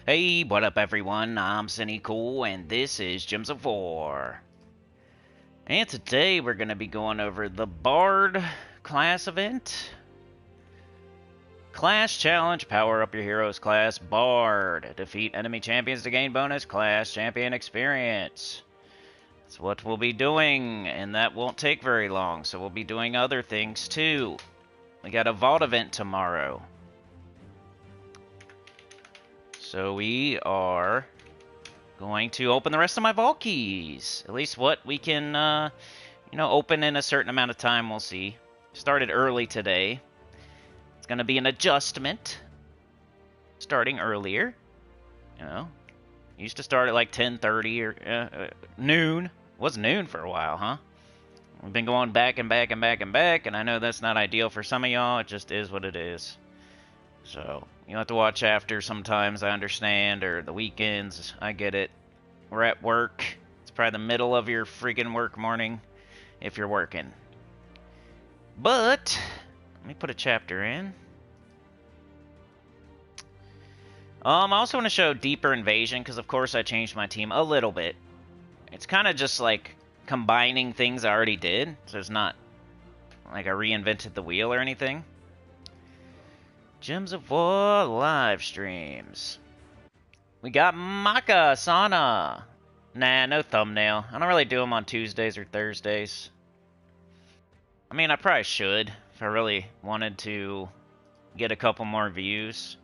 Hey, what up everyone? I'm Sinnycool and this is Gems of War. And today we're going to be going over the BARD class event. Class Challenge, power up your heroes class, BARD. Defeat enemy champions to gain bonus class champion experience. That's what we'll be doing, and that won't take very long, so we'll be doing other things too. We got a vault event tomorrow. So we are going to open the rest of my vault keys. At least what we can, open in a certain amount of time, we'll see. Started early today. It's going to be an adjustment. Starting earlier. Used to start at like 10:30 or noon. It was noon for a while, huh? We've been going back and back and back and back, and I know that's not ideal for some of y'all. It just is what it is. So, you have to watch after sometimes, I understand, or the weekends, I get it. We're at work. It's probably the middle of your freaking work morning, if you're working. But, let me put a chapter in. I also want to show Deeper Invasion, because of course I changed my team a little bit. It's kind of just like combining things I already did, so it's not like I reinvented the wheel or anything. Gems of War live streams. We got Maka Sana. Nah, no thumbnail. I don't really do them on Tuesdays or Thursdays. I mean, I probably should if I really wanted to get a couple more views.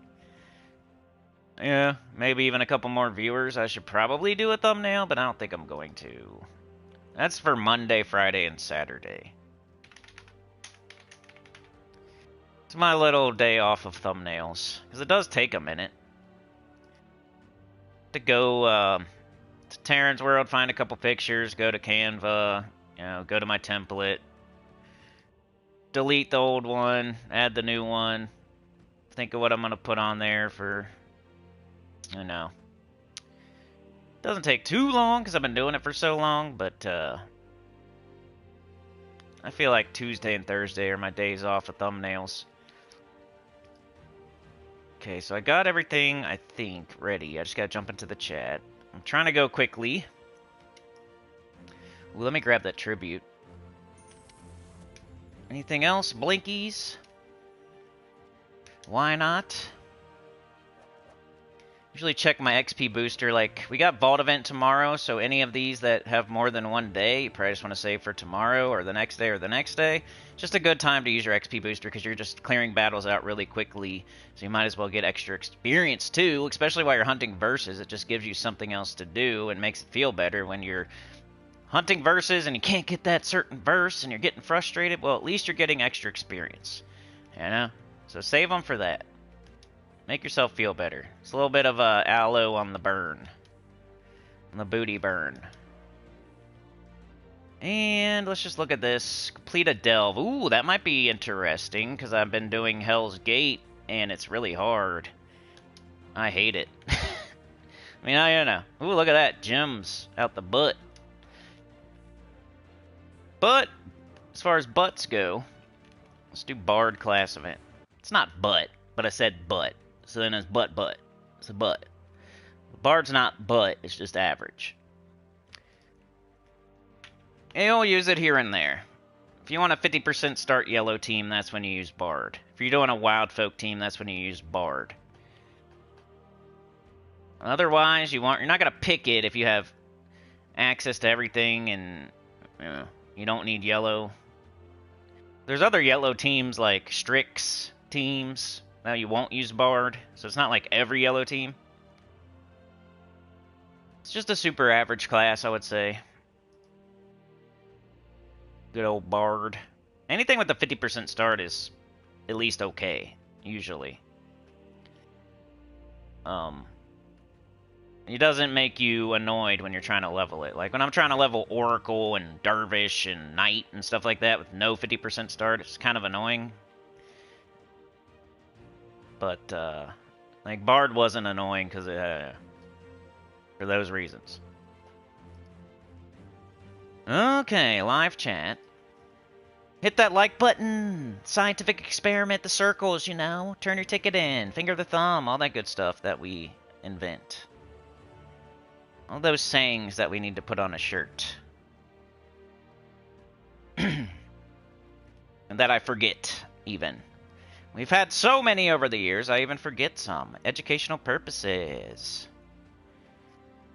Yeah, maybe even a couple more viewers. I should probably do a thumbnail, but I don't think I'm going to. That's for Monday, Friday, and Saturday. It's my little day off of thumbnails, because it does take a minute. To go to Terran's World, find a couple pictures, go to Canva, go to my template, delete the old one, add the new one, think of what I'm going to put on there for, Doesn't take too long, because I've been doing it for so long, but I feel like Tuesday and Thursday are my days off of thumbnails. Okay, so I got everything, I think, ready. I just gotta jump into the chat. I'm trying to go quickly. Ooh, let me grab that tribute. Anything else? Blinkies? Why not? Usually check my XP booster. Like, we got Vault event tomorrow, so any of these that have more than one day, you probably just want to save for tomorrow or the next day or the next day. Just a good time to use your XP booster because you're just clearing battles out really quickly, so you might as well get extra experience too, especially while you're hunting verses. It just gives you something else to do and makes it feel better when you're hunting verses and you can't get that certain verse and you're getting frustrated. Well, at least you're getting extra experience, So save them for that. Make yourself feel better. It's a little bit of aloe on the burn. On the booty burn. And let's just look at this. Complete a delve. Ooh, that might be interesting, because I've been doing Hell's Gate, and it's really hard. I hate it. I mean, I don't know. Ooh, look at that. Gems out the butt. But, as far as butts go, let's do Bard class event. It's not butt, but I said butt. So then it's butt. It's a butt. Bard's not butt, it's just average. And you'll use it here and there. If you want a 50% start yellow team, that's when you use Bard. If you're doing a wild folk team, that's when you use Bard. Otherwise, you're not going to pick it if you have access to everything and you don't need yellow. There's other yellow teams like Strix teams. Now you won't use Bard, so it's not like every yellow team. It's just a super average class, I would say. Good old Bard. Anything with a 50% start is at least okay, usually. It doesn't make you annoyed when you're trying to level it. Like when I'm trying to level Oracle and Dervish and Knight and stuff like that with no 50% start, it's kind of annoying. But, like, Bard wasn't annoying because for those reasons. Okay, live chat. Hit that like button! Scientific experiment, the circles, Turn your ticket in, finger the thumb, all that good stuff that we invent? All those sayings that we need to put on a shirt. And that I forget, even. We've had so many over the years, I even forget some. Educational purposes.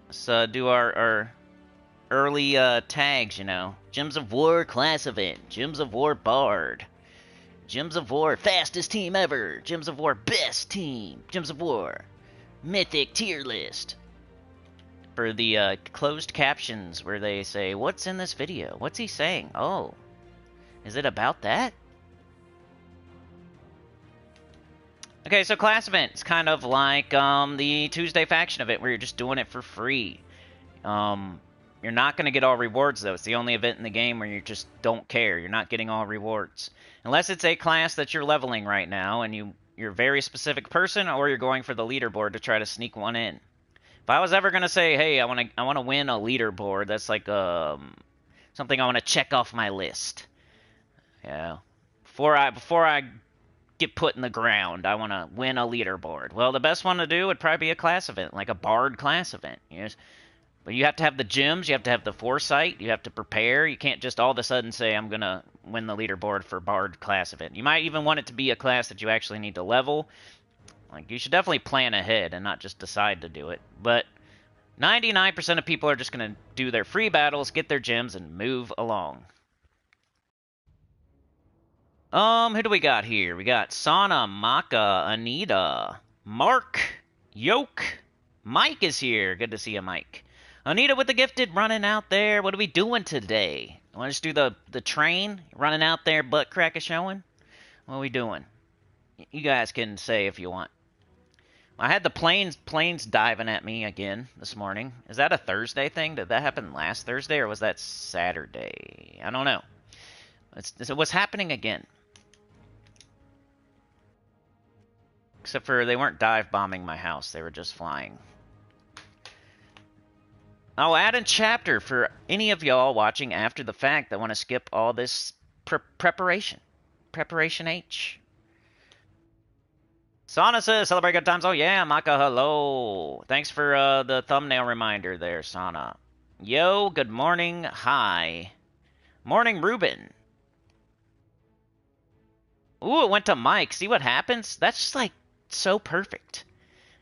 Let's do our early tags, you know. Gems of War class event. Gems of War BARD. Gems of War fastest team ever. Gems of War best team. Gems of War mythic tier list. For the closed captions where they say, what's in this video? What's he saying? Oh, is it about that? Okay, so class event is kind of like the Tuesday faction event where you're just doing it for free. You're not going to get all rewards, though. It's the only event in the game where you just don't care. You're not getting all rewards. Unless it's a class that you're leveling right now and you're a very specific person, or you're going for the leaderboard to try to sneak one in. If I was ever going to say, hey, I want to win a leaderboard, that's like something I want to check off my list. Yeah. Before I get put in the ground, I want to win a leaderboard. Well, the best one to do would probably be a class event, like a BARD class event. Yes. But you have to have the gems, you have to have the foresight, you have to prepare. You can't just all of a sudden say, I'm going to win the leaderboard for BARD class event. You might even want it to be a class that you actually need to level. Like, you should definitely plan ahead and not just decide to do it. But 99% of people are just going to do their free battles, get their gems, and move along. Who do we got here? We got Sana, Maka, Anita, Mark, Yoke, Mike is here. Good to see you, Mike. Anita with the gifted running out there. What are we doing today? Want to just do the train? Running out there, butt crack is showing? What are we doing? You guys can say if you want. I had the planes diving at me again this morning. Is that a Thursday thing? Did that happen last Thursday, or was that Saturday? I don't know. It was happening again. Except for they weren't dive bombing my house. They were just flying. I'll add a chapter for any of y'all watching after the fact that want to skip all this preparation. Preparation H. Sana says, celebrate good times. Oh, yeah, Maka, hello. Thanks for the thumbnail reminder there, Sana. Yo, good morning. Hi. Morning, Ruben. Ooh, it went to Mike. See what happens? That's just, like, so perfect.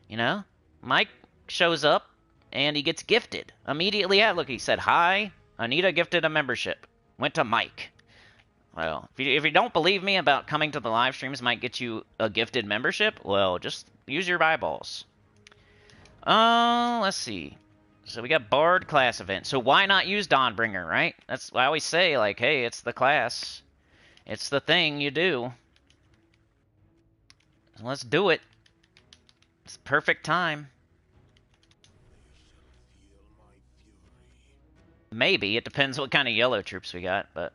You know? Mike shows up, and he gets gifted. Immediately, yeah, look, he said, hi, Anita gifted a membership. Went to Mike. Well, if you don't believe me about coming to the live streams might get you a gifted membership, well, just use your eyeballs. Let's see. So we got BARD class event. So why not use Dawnbringer, right? That's what I always say, like, hey, it's the class. It's the thing you do. So let's do it. It's the perfect time. Maybe. It depends what kind of yellow troops we got, but...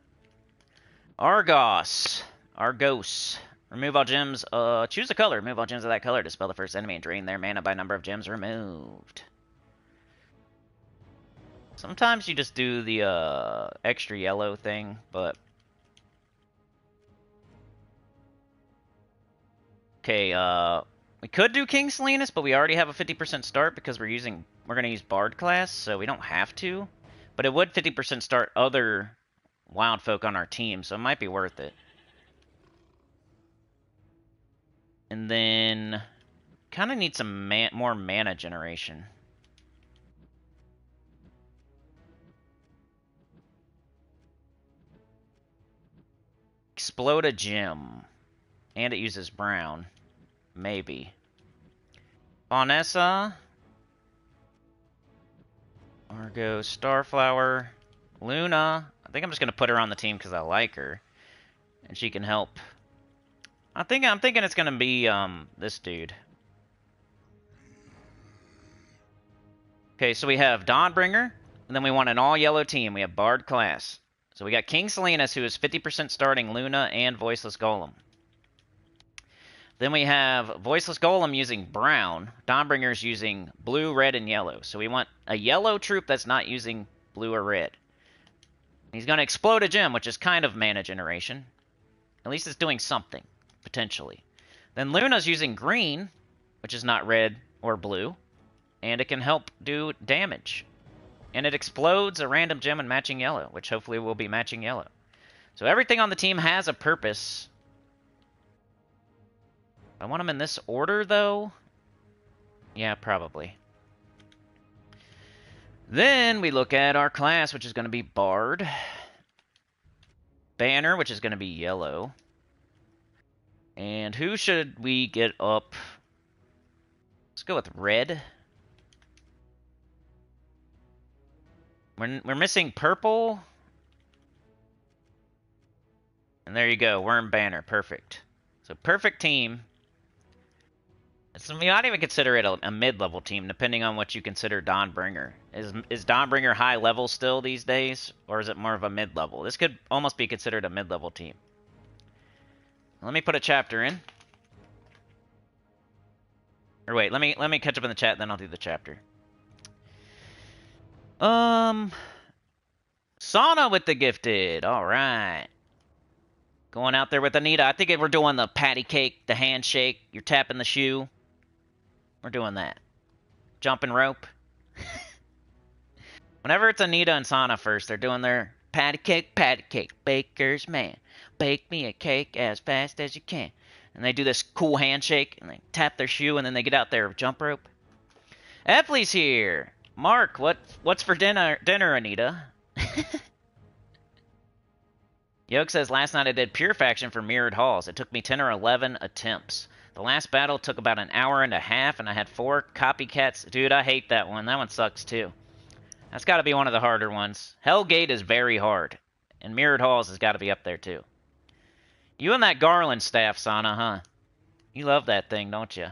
Argos. Remove all gems. Choose a color. Remove all gems of that color. Dispel the first enemy and drain their mana by number of gems removed. Sometimes you just do the extra yellow thing, but... Okay, we could do King Salinas, but we already have a 50% start because we're going to use BARD class, so we don't have to. But it would 50% start other wild folk on our team, so it might be worth it. And then kind of need some more mana generation. Explode a gem. And it uses brown. Maybe. Vanessa. Argo, Starflower, Luna. I think I'm just going to put her on the team because I like her. And she can help. I'm thinking it's going to be this dude. Okay, so we have Dawnbringer. And then we want an all-yellow team. We have BARD class. So we got King Salinas, who is 50% starting Luna and Voiceless Golem. Then we have Voiceless Golem using brown. Dawnbringer's using blue, red, and yellow. So we want a yellow troop that's not using blue or red. He's going to explode a gem, which is kind of mana generation. At least it's doing something, potentially. Then Luna's using green, which is not red or blue. and it can help do damage. And it explodes a random gem in matching yellow, which hopefully will be matching yellow. So everything on the team has a purpose. I want them in this order, though. Yeah, probably. Then we look at our class, which is going to be BARD. Banner, which is going to be yellow. And who should we get up? Let's go with red. We're missing purple. And there you go, Worm Banner, perfect. So perfect team. So you might even consider it a mid-level team, depending on what you consider Dawnbringer. Is Dawnbringer high level still these days, or is it more of a mid-level? This could almost be considered a mid-level team. Let me put a chapter in. Or wait, let me catch up in the chat, then I'll do the chapter. Sauna with the gifted. All right. Going out there with Anita. I think if we're doing the patty cake, the handshake, you're tapping the shoe. We're doing that. Jumping rope. Whenever it's Anita and Sauna first, they're doing their patty cake, baker's man. Bake me a cake as fast as you can. And they do this cool handshake, and they tap their shoe, and then they get out there with jump rope. Epley's here. Mark, what's for dinner, Anita? Yoke says, last night I did pure faction for Mirrored Halls. It took me 10 or 11 attempts. The last battle took about an hour and a half, and I had 4 copycats. Dude, I hate that one. That one sucks, too. That's got to be one of the harder ones. Hellgate is very hard, and Mirrored Halls has got to be up there, too. You and that Garland staff, Sana, huh? You love that thing, don't you?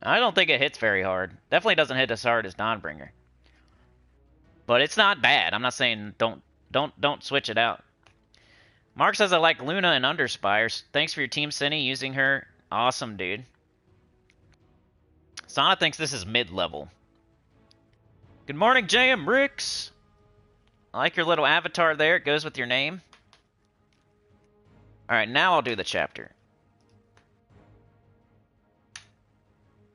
I don't think it hits very hard. Definitely doesn't hit as hard as Dawnbringer. But it's not bad. I'm not saying don't switch it out. Mark says I like Luna and Underspires. Thanks for your team, Cinny, using her. Awesome, dude. Sana thinks this is mid-level. Good morning, JM Ricks. I like your little avatar there. It goes with your name. Alright, now I'll do the chapter.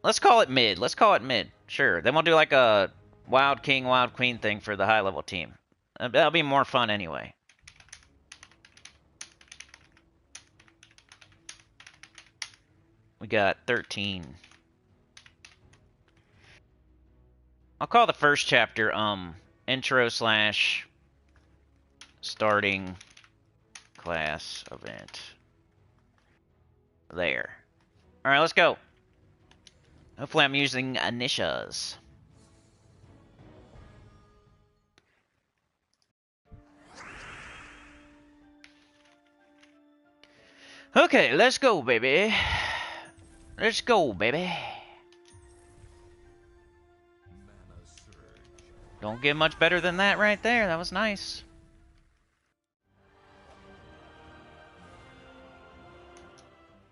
Let's call it mid. Let's call it mid. Sure. Then we'll do like a Wild King, Wild Queen thing for the high-level team. That'll be more fun anyway. We got 13. I'll call the first chapter, intro / starting class event. There. Alright, let's go. Hopefully I'm using Anishas. Okay, let's go, baby. Let's go, baby. Don't get much better than that right there. That was nice.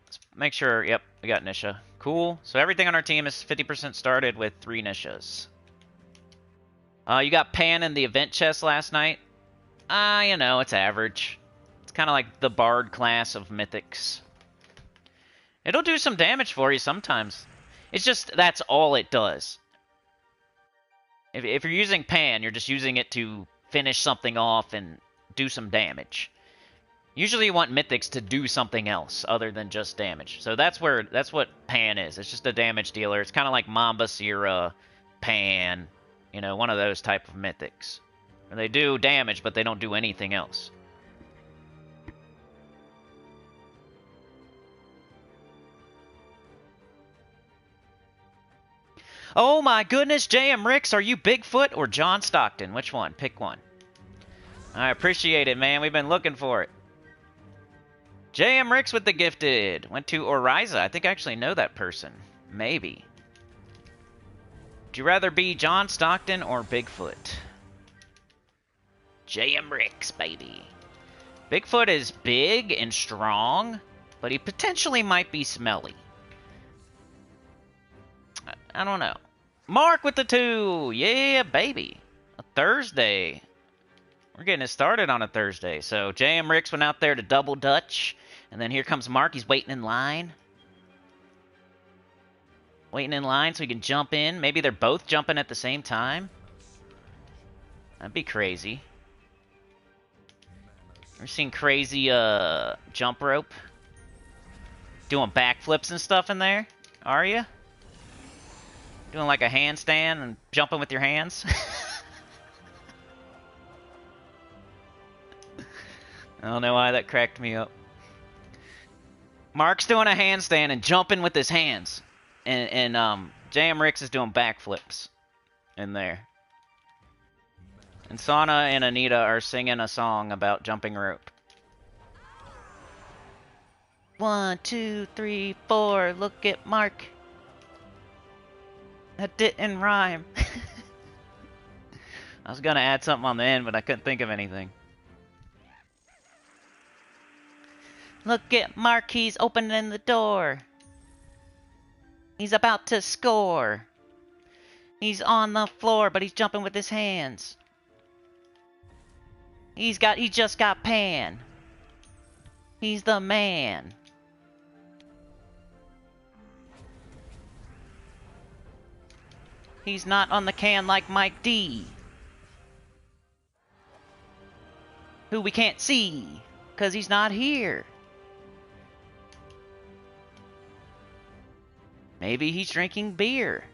Let's make sure, yep, we got Nisha. Cool. So everything on our team is 50% started with 3 Nishas. You got Pan in the event chest last night. You know, it's average. It's kind of like the Bard class of Mythics. It'll do some damage for you sometimes. It's just, that's all it does. If you're using Pan, you're just using it to finish something off and do some damage. Usually you want Mythics to do something else other than just damage. So that's what Pan is. It's just a damage dealer. It's kind of like Mamba, Sierra, Pan, you know, one of those type of Mythics. They do damage, but they don't do anything else. Oh my goodness, JM Ricks, are you Bigfoot or John Stockton? Which one? Pick one. I appreciate it, man. We've been looking for it. JM Ricks with the gifted. Went to Oriza. I think I actually know that person. Maybe. Would you rather be John Stockton or Bigfoot? JM Ricks, baby. Bigfoot is big and strong, but he potentially might be smelly. I don't know. Mark with the 2. Yeah, baby. A Thursday. We're getting it started on a Thursday. So JM Ricks went out there to double Dutch. And then here comes Mark. He's waiting in line. Waiting in line so we can jump in. Maybe they're both jumping at the same time. That'd be crazy. Ever seen crazy jump rope? Doing backflips and stuff in there? Are you? Doing like a handstand and jumping with your hands? I don't know why that cracked me up. Mark's doing a handstand and jumping with his hands. And J.M. Ricks is doing backflips in there. And Sana and Anita are singing a song about jumping rope. 1, 2, 3, 4, look at Mark. That didn't rhyme. I was gonna add something on the end, but I couldn't think of anything. Look at Mark, he's opening the door. He's about to score. He's on the floor, but he's jumping with his hands. He just got pan. He's the man. He's not on the can like Mike D, who we can't see, because he's not here. Maybe he's drinking beer.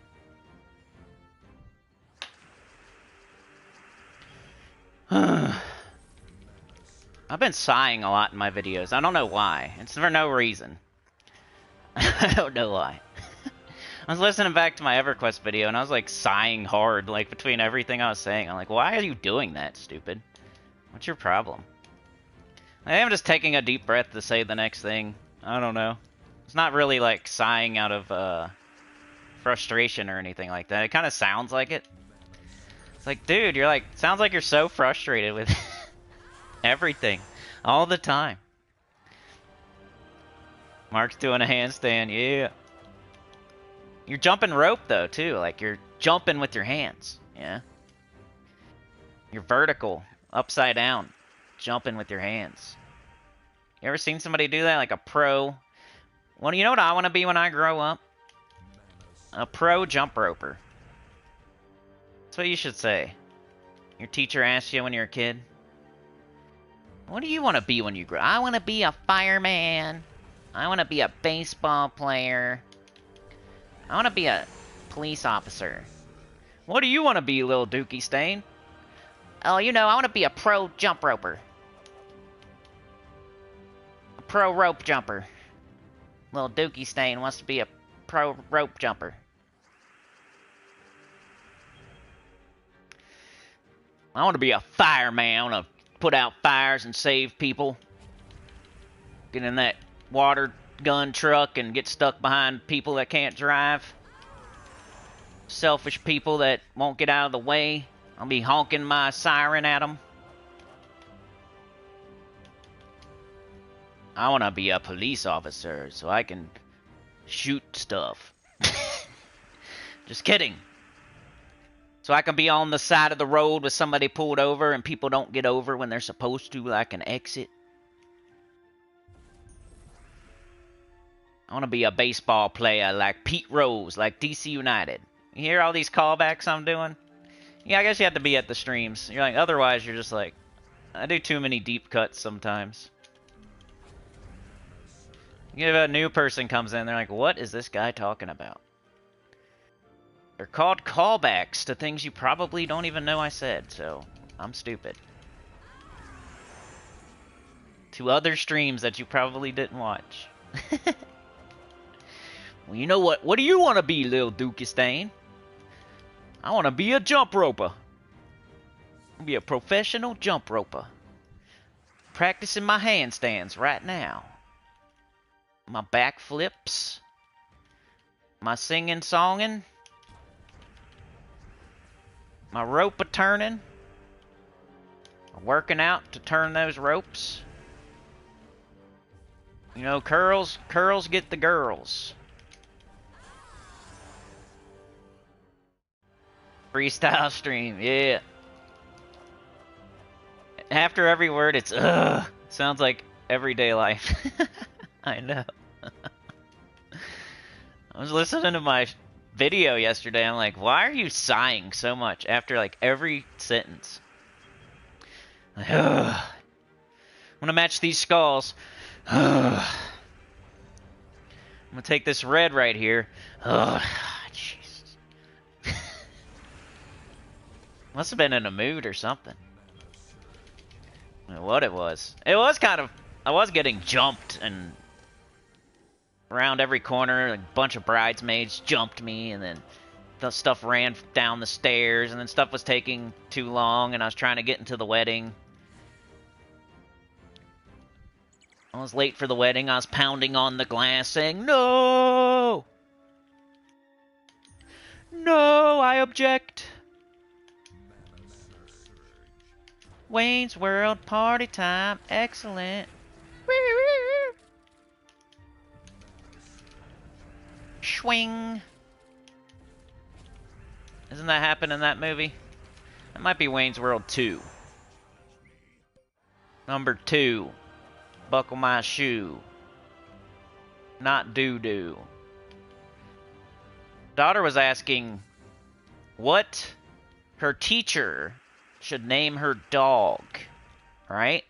I've been sighing a lot in my videos. I don't know why. It's for no reason. I don't know why. I was listening back to my EverQuest video, and I was, like, sighing hard, like, between everything I was saying. I'm like, why are you doing that, stupid? What's your problem? I think I'm just taking a deep breath to say the next thing. I don't know. It's not really, like, sighing out of, frustration or anything like that. It kind of sounds like it. It's like, dude, you're like, sounds like you're so frustrated with everything. All the time. Mark's doing a handstand, yeah. You're jumping rope, though, too. Like, you're jumping with your hands, yeah? You're vertical, upside down, jumping with your hands. You ever seen somebody do that? Like a pro? Well, you know what I want to be when I grow up? A pro jump roper. That's what you should say. Your teacher asks you when you're a kid, what do you want to be when you grow up? I want to be a fireman. I want to be a baseball player. I want to be a police officer. What do you want to be, little Dookie Stain? Oh, you know, I want to be a pro jump roper. A pro rope jumper. Little Dookie Stain wants to be a pro rope jumper. I want to be a fireman. I want to put out fires and save people. Get in that water gun truck and get stuck behind people that can't drive. Selfish people that won't get out of the way. I'll be honking my siren at them. I want to be a police officer so I can shoot stuff. Just kidding. So I can be on the side of the road with somebody pulled over and people don't get over when they're supposed to, like an exit. I want to be a baseball player like Pete Rose, like DC United. You hear all these callbacks I'm doing? Yeah, I guess you have to be at the streams. You're like, otherwise you're just like, I do too many deep cuts sometimes. If a new person comes in, they're like, what is this guy talking about? They're called callbacks to things you probably don't even know I said, so I'm stupid. To other streams that you probably didn't watch. Well, you know what? What do you want to be, little Dookie Stain? I want to be a jump roper. I'll be a professional jump roper. Practicing my handstands right now. My backflips. My singing, songing. My rope a-turning. Working out to turn those ropes. You know, curls get the girls. Freestyle stream, yeah. After every word, it's ugh. Sounds like everyday life. I know. I was listening to my video yesterday. I'm like, why are you sighing so much after like every sentence? Like, ugh. I'm gonna match these skulls. Ugh. I'm gonna take this red right here. Ugh. Jesus. Must have been in a mood or something. I don't know what it was. It was kind of. I was getting jumped and around every corner. Like a bunch of bridesmaids jumped me, and then the stuff ran down the stairs, and then stuff was taking too long, and I was trying to get into the wedding. I was late for the wedding. I was pounding on the glass saying, "No! No, I object." Wayne's World party time. Excellent. Swing. Doesn't that happen in that movie? That might be Wayne's World 2. Number 2. Buckle my shoe. Not doo-doo. Daughter was asking what her teacher should name her dog, right?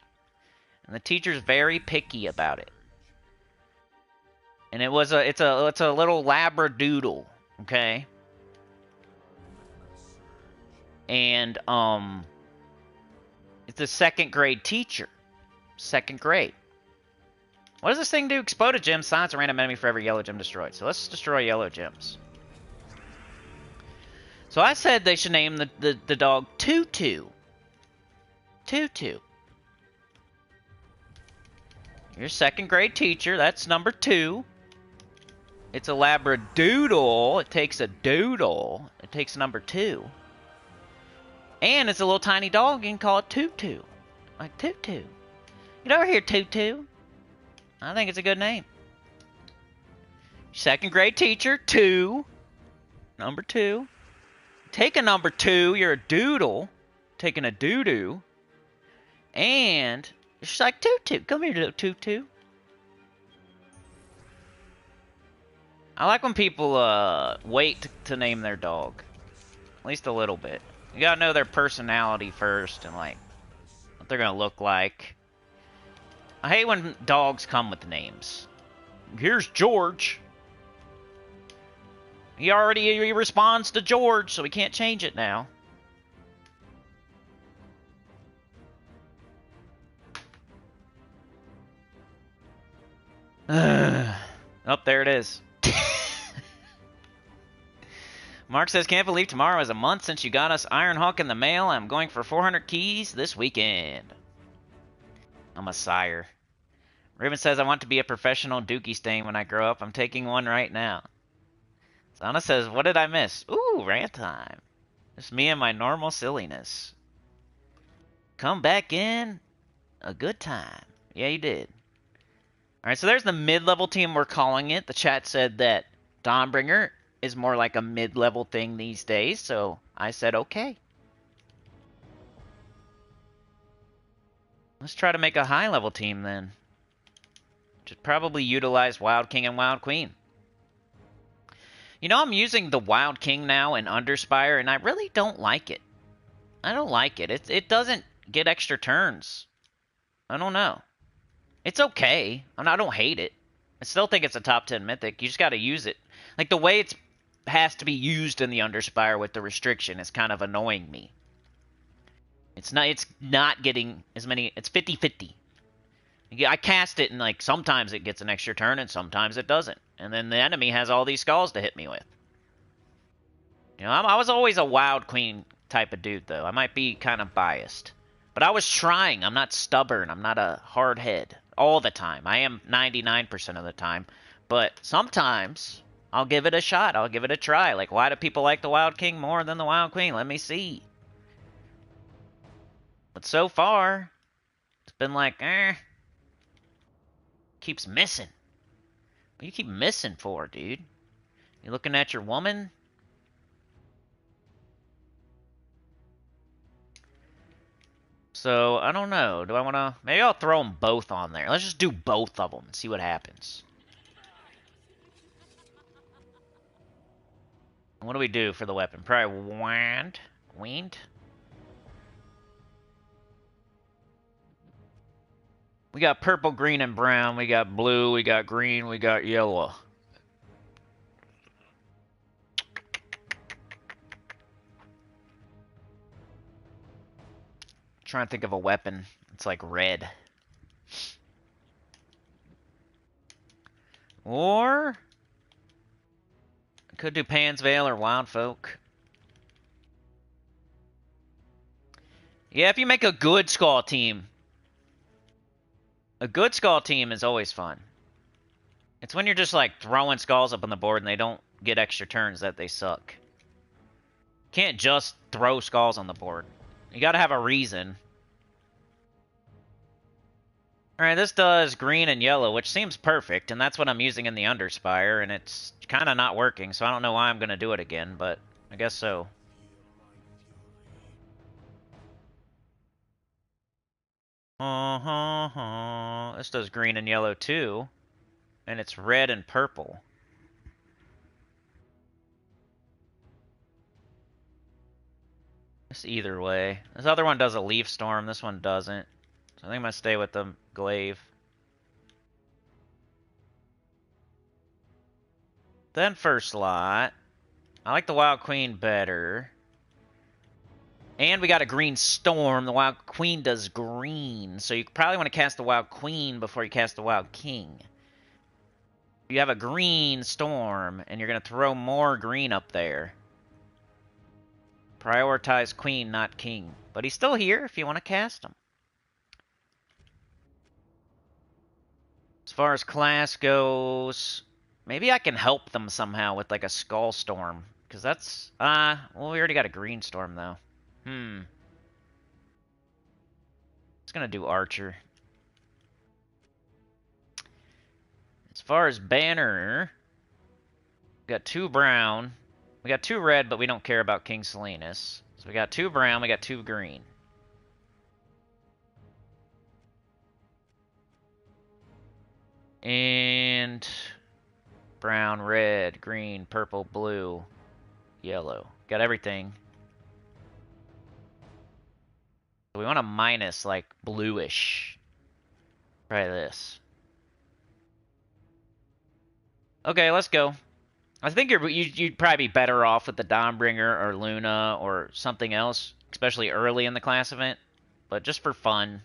And the teacher's very picky about it. And it's a little labradoodle, okay? And it's a second grade teacher. Second grade. What does this thing do? Explode a gem, silence a random enemy for every yellow gem destroyed. So let's destroy yellow gems. So I said they should name the dog Tutu. Tutu. Your second grade teacher, that's number 2. It's a labradoodle. It takes a doodle. It takes number 2. And it's a little tiny dog. You can call it Tutu. Like Tutu. Get over here, Tutu. I think it's a good name. Second grade teacher, 2. Number 2. Take a number 2. You're a doodle. Taking a doo-doo. And it's like Tutu. Come here, little Tutu. I like when people wait to name their dog. At least a little bit. You gotta know their personality first and like what they're gonna look like. I hate when dogs come with names. Here's George. He responds to George, so we can't change it now. Oh, there it is. Mark says, can't believe tomorrow is a month since you got us Iron Hawk in the mail. I'm going for 400 keys this weekend. I'm a sire. Raven says, I want to be a professional dookie stain when I grow up. I'm taking one right now. Sana says, what did I miss? Ooh, rant time. Just me and my normal silliness. Come back in. A good time. Yeah, you did. Alright, so there's the mid-level team we're calling it. The chat said that Dawnbringer is more like a mid-level thing these days, so I said okay. Let's try to make a high-level team then. Should probably utilize Wild King and Wild Queen. You know, I'm using the Wild King now in Underspire, and I really don't like it. I don't like it. It doesn't get extra turns. I don't know. It's okay. I don't hate it. I still think it's a top 10 mythic. You just got to use it. Like, the way it has to be used in the Underspire with the restriction is kind of annoying me. It's not getting as many... It's 50-50. I cast it, and, like, sometimes it gets an extra turn, and sometimes it doesn't. And then the enemy has all these skulls to hit me with. You know, I was always a Wild Queen type of dude, though. I might be kind of biased. But I was trying. I'm not stubborn. I'm not a hard head all the time. I am 99% of the time. But sometimes I'll give it a shot. I'll give it a try. Like, why do people like the Wild King more than the Wild Queen? Let me see. But so far, it's been like, keeps missing. What do you keep missing for, dude? You looking at your woman? So, I don't know. Do I want to... Maybe I'll throw them both on there. Let's just do both of them and see what happens. What do we do for the weapon? Probably wind? We got purple, green, and brown. We got blue, we got green, we got yellow. Trying to think of a weapon. It's like red. Or could do Pan's Veil or Wild Folk. Yeah, if you make a good skull team. A good skull team is always fun. It's when you're just like throwing skulls up on the board and they don't get extra turns that they suck. Can't just throw skulls on the board. You gotta have a reason. Alright, this does green and yellow, which seems perfect, and that's what I'm using in the Underspire, and it's kind of not working, so I don't know why I'm going to do it again, but I guess so. This does green and yellow too, and it's red and purple. It's either way. This other one does a Leaf Storm, this one doesn't. So I think I'm going to stay with the Glaive. Then first slot. I like the Wild Queen better. And we got a Green Storm. The Wild Queen does green. So you probably want to cast the Wild Queen before you cast the Wild King. You have a Green Storm, and you're going to throw more green up there. Prioritize Queen, not King. But he's still here if you want to cast him. As far as class goes, maybe I can help them somehow with like a Skull Storm. Because that's, well, we already got a Green Storm though. It's gonna do Archer. As far as banner, we got 2 brown. We got 2 red, but we don't care about King Salinas. So we got 2 brown, we got 2 green. And brown, red, green, purple, blue, yellow. Got everything. We want a minus, like, bluish. Try this. Okay, let's go. I think you'd probably be better off with the Dawnbringer or Luna or something else, especially early in the class event. But just for fun,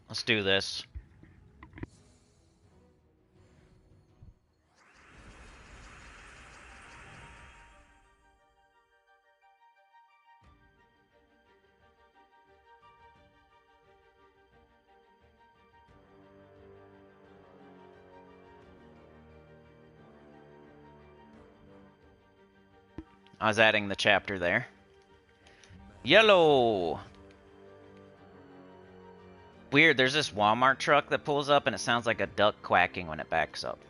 let's do this. I was adding the chapter there. Yellow! Weird, there's this Walmart truck that pulls up and it sounds like a duck quacking when it backs up.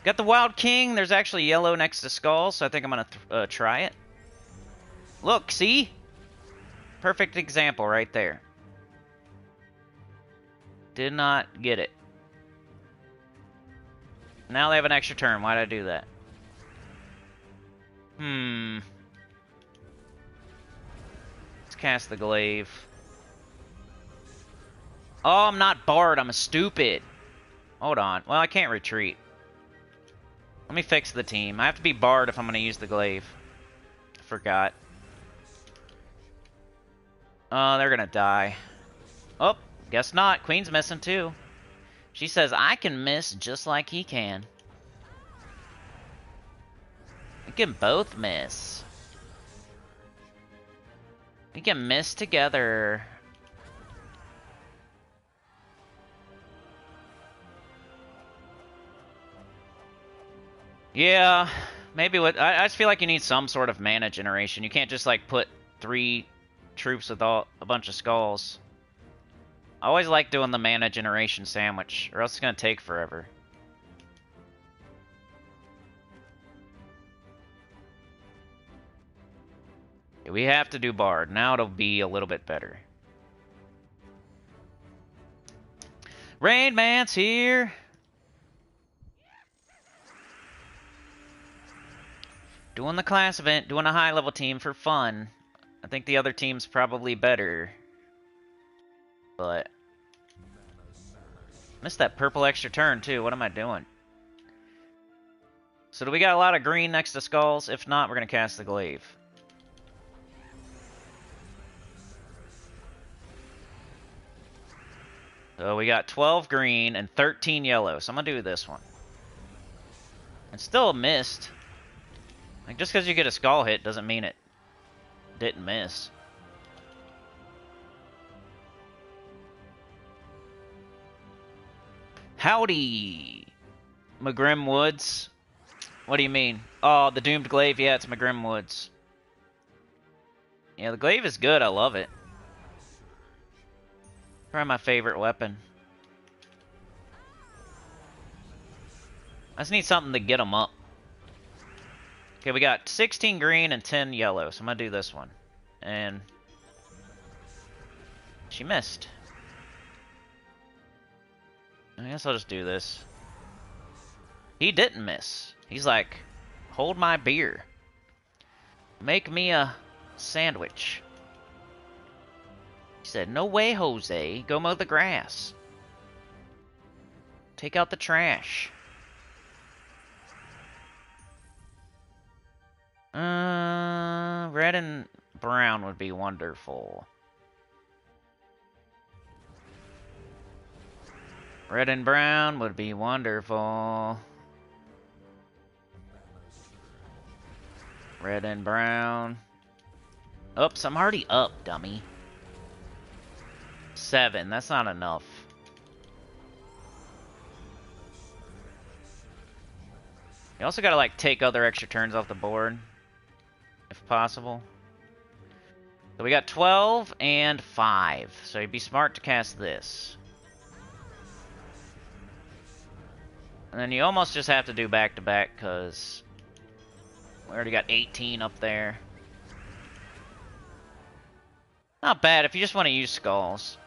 Got the Wild King. There's actually yellow next to Skull, so I think I'm going to try it. Look, see? Perfect example right there. Did not get it. Now they have an extra turn. Why did I do that? Let's cast the Glaive. Oh, I'm not Bard. I'm a stupid. Hold on. Well, I can't retreat. Let me fix the team. I have to be Bard if I'm going to use the Glaive. I forgot. Oh, they're going to die. Oh, guess not. Queen's missing too. She says, I can miss just like he can. We can both miss. We can miss together. Yeah, maybe what I just feel like you need some sort of mana generation. You can't just like put 3 troops with a bunch of skulls. I always like doing the mana generation sandwich, or else it's gonna take forever. We have to do Bard. Now it'll be a little bit better. Rain Man's here. Doing the class event, doing a high-level team for fun. I think the other team's probably better. But... missed that purple extra turn, too. What am I doing? So do we got a lot of green next to skulls? If not, we're going to cast the glaive. So we got 12 green and 13 yellow. So I'm going to do this one. It's still a missed. Like, just because you get a skull hit doesn't mean it didn't miss. Howdy, McGrim Woods. What do you mean? Oh, the Doomed Glaive. Yeah, it's McGrim Woods. Yeah, the glaive is good. I love it. Probably my favorite weapon. I just need something to get them up. Okay, we got 16 green and 10 yellow, so I'm going to do this one. And... she missed. I guess I'll just do this. He didn't miss. He's like, hold my beer. Make me a sandwich. He said, no way, Jose. Go mow the grass. Take out the trash. Red and brown would be wonderful. Red and brown would be wonderful. Red and brown. Oops, I'm already up, dummy. 7, that's not enough. You also gotta, like, take other extra turns off the board, if possible. So we got 12 and 5, so you'd be smart to cast this. And then you almost just have to do back-to-back, because we already got 18 up there. Not bad if you just want to use skulls.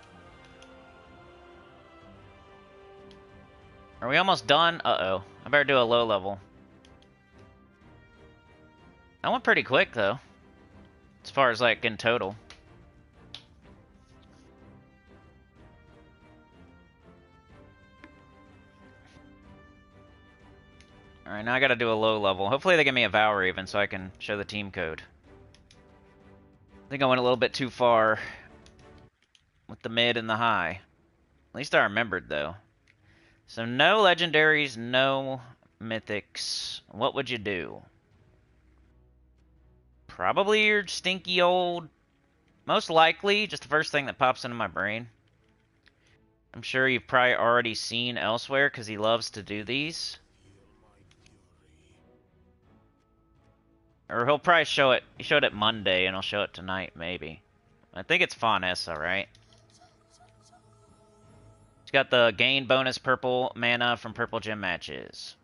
Are we almost done? Uh-oh. I better do a low level. That went pretty quick, though. As far as, like, in total. Alright, now I gotta do a low level. Hopefully they give me a Vow Raven so I can show the team code. I think I went a little bit too far with the mid and the high. At least I remembered, though. So no legendaries, no mythics. What would you do? Probably your stinky old... most likely, just the first thing that pops into my brain. I'm sure you've probably already seen elsewhere because he loves to do these. Or he'll probably show it. He showed it Monday, and he'll show it tonight, maybe. I think it's Faunessa, right? He's got the gain bonus purple mana from purple gem matches.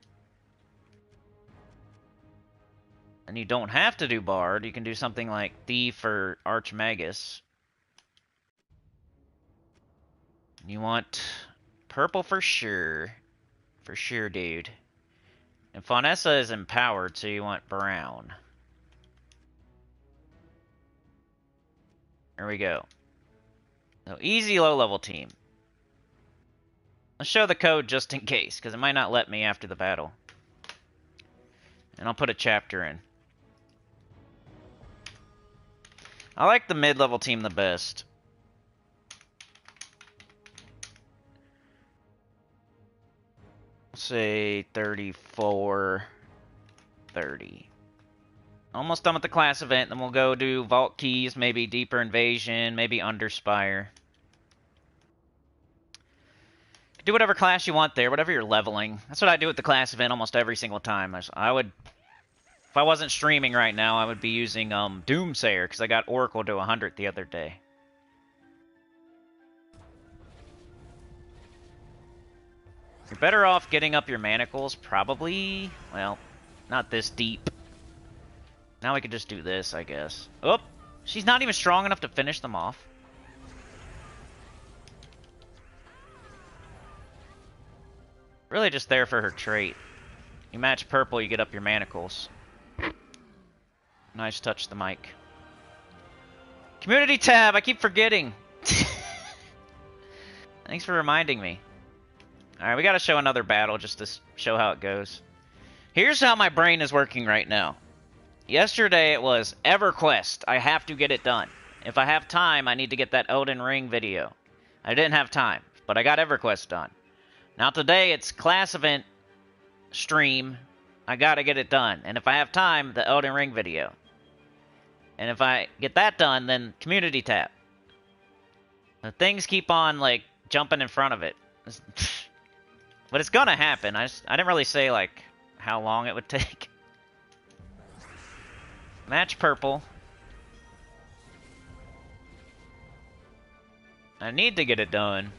And you don't have to do Bard. You can do something like Thief or Archmagus. You want purple for sure. For sure, dude. And Faunessa is empowered, so you want brown. There we go. So easy low-level team. Let's show the code just in case, because it might not let me after the battle. And I'll put a chapter in. I like the mid-level team the best. Say 34, 30. Almost done with the class event, then we'll go do Vault Keys, maybe Deeper Invasion, maybe Underspire. Do whatever class you want there, whatever you're leveling. That's what I do with the class event almost every single time. I would, if I wasn't streaming right now, I would be using Doomsayer, because I got Oracle to 100 the other day. You're better off getting up your manacles, probably. Well, not this deep. Now we could just do this, I guess. Oh, she's not even strong enough to finish them off. Really just there for her trait. You match purple, you get up your manacles. Nice touch the mic. Community tab, I keep forgetting. Thanks for reminding me. Alright, we gotta show another battle just to show how it goes. Here's how my brain is working right now. Yesterday it was EverQuest. I have to get it done. If I have time, I need to get that Elden Ring video. I didn't have time, but I got EverQuest done. Now today it's class event stream. I gotta get it done. And if I have time, the Elden Ring video. And if I get that done, then community tab. The things keep on, like, jumping in front of it. But it's gonna happen. I didn't really say, like, how long it would take. Match purple. I need to get it done.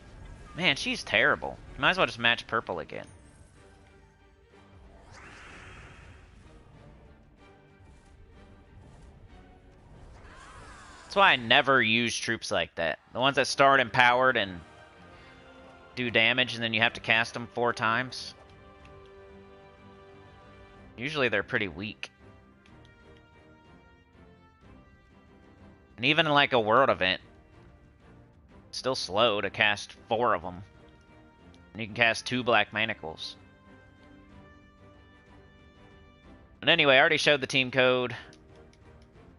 Man, she's terrible. Might as well just match purple again. That's why I never use troops like that. The ones that start empowered and do damage and then you have to cast them 4 times. Usually they're pretty weak. And even in like a world event, it's still slow to cast 4 of them. And you can cast 2 black manacles. But anyway, I already showed the team code.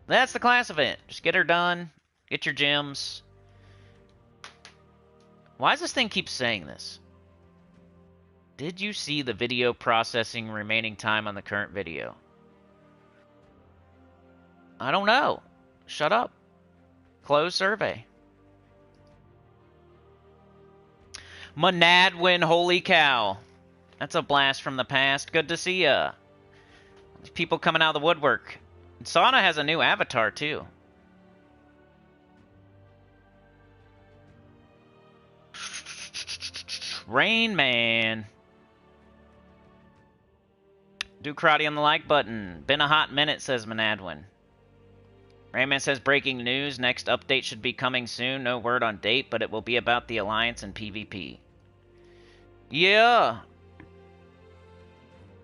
That's the class event. Just get her done. Get your gems. Why does this thing keep saying this? Did you see the video processing remaining time on the current video? I don't know. Shut up. Close survey. Monadwin, holy cow. That's a blast from the past. Good to see ya. There's people coming out of the woodwork. Sauna has a new avatar, too. Rain Man. Do karate on the like button. Been a hot minute, says Monadwin. Rain Man says, breaking news. Next update should be coming soon. No word on date, but it will be about the Alliance and PvP. Yeah.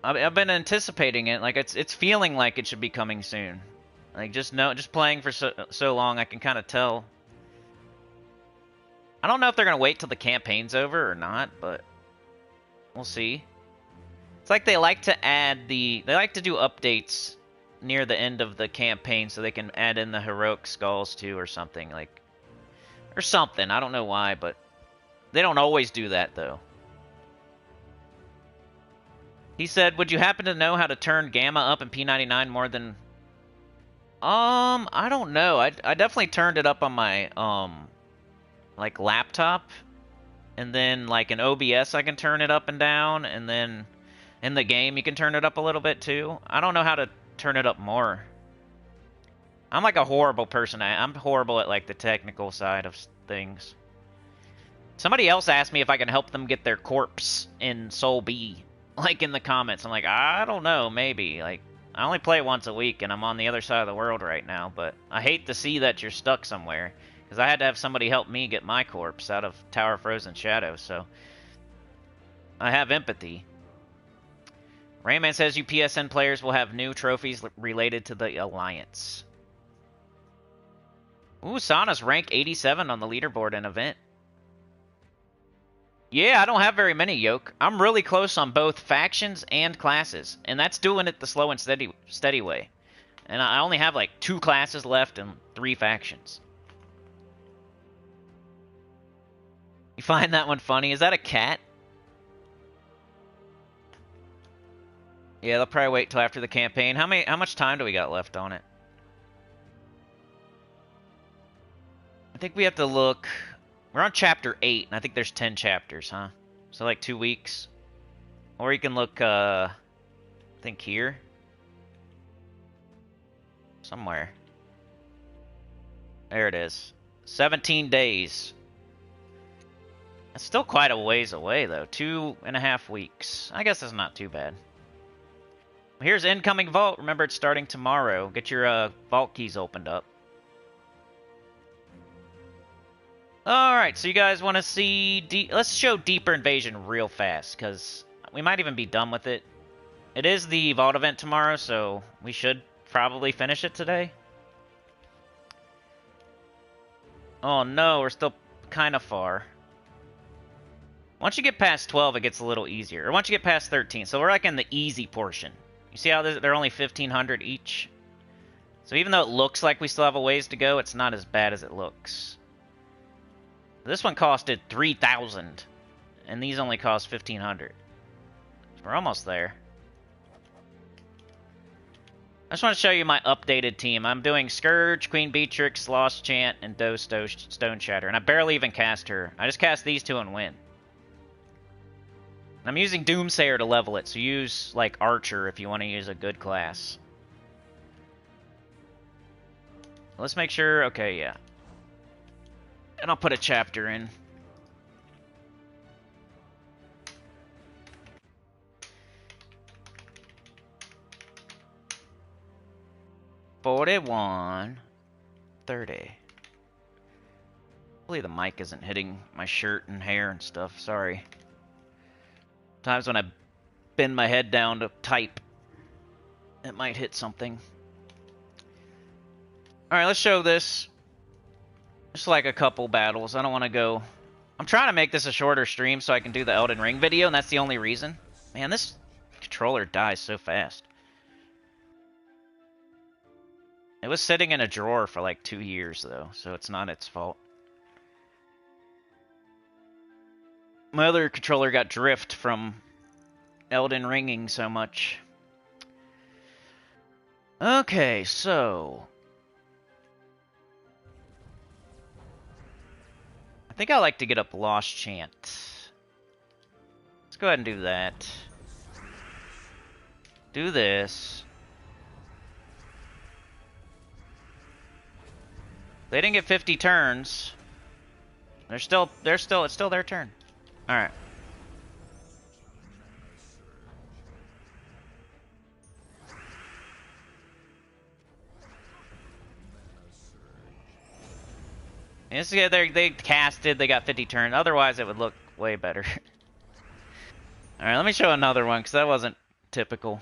I've been anticipating it. Like it's feeling like it should be coming soon. Like just playing for so long, I can kind of tell. I don't know if they're gonna wait till the campaign's over or not, but we'll see. It's like they like to do updates near the end of the campaign so they can add in the heroic skulls too or something or something. I don't know why, but they don't always do that though. He said, would you happen to know how to turn gamma up in P99 more than... I don't know. I definitely turned it up on my, like, laptop. And then, like, in OBS, I can turn it up and down. And then in the game, you can turn it up a little bit, too. I don't know how to turn it up more. I'm, like, a horrible person. I'm horrible at, like, the technical side of things. Somebody else asked me if I can help them get their corpse in Soul B. Like in the comments, I'm like, I don't know, maybe. Like, I only play once a week, and I'm on the other side of the world right now, but I hate to see that you're stuck somewhere, because I had to have somebody help me get my corpse out of Tower of Frozen Shadow, so I have empathy. Rayman says you PSN players will have new trophies related to the Alliance. Ooh, Sana's rank 87 on the leaderboard in event. Yeah, I don't have very many, Yoke. I'm really close on both factions and classes, and that's doing it the slow and steady way. And I only have like 2 classes left and 3 factions. You find that one funny? Is that a cat? Yeah, they'll probably wait till after the campaign. How much time do we got left on it? I think we have to look... We're on chapter 8, and I think there's 10 chapters, huh? So like 2 weeks. Or you can look, I think here. Somewhere. There it is. 17 days. That's still quite a ways away, though. 2.5 weeks. I guess that's not too bad. Here's incoming vault. Remember, it's starting tomorrow. Get your vault keys opened up. Alright, so you guys want to see... Let's show Deeper Invasion real fast, because we might even be done with it. It is the vault event tomorrow, so we should probably finish it today. Oh no, we're still kind of far. Once you get past 12, it gets a little easier. Or once you get past 13. So we're like in the easy portion. You see how they're only 1,500 each? So even though it looks like we still have a ways to go, it's not as bad as it looks. This one costed 3,000. And these only cost 1,500. So we're almost there. I just want to show you my updated team. I'm doing Scourge, Queen Beatrix, Lost Chant, and Doe Stone Shatter. And I barely even cast her. I just cast these two and win. I'm using Doomsayer to level it, so use, like, Archer if you want to use a good class. Let's make sure... Okay, yeah. And I'll put a chapter in. $41.30. Hopefully the mic isn't hitting my shirt and hair and stuff. Sorry. Times when I bend my head down to type, it might hit something. Alright, let's show this. Just like a couple battles. I don't want to go... I'm trying to make this a shorter stream so I can do the Elden Ring video, and that's the only reason. Man, this controller dies so fast. It was sitting in a drawer for like 2 years, though, so it's not its fault. My other controller got drift from Elden Ringing so much. Okay, so... I think I like to get up Lost Chant. Let's go ahead and do that. Do this. They didn't get 50 turns. It's still their turn. Alright. They casted, they got 50 turns. Otherwise, it would look way better. Alright, let me show another one, because that wasn't typical.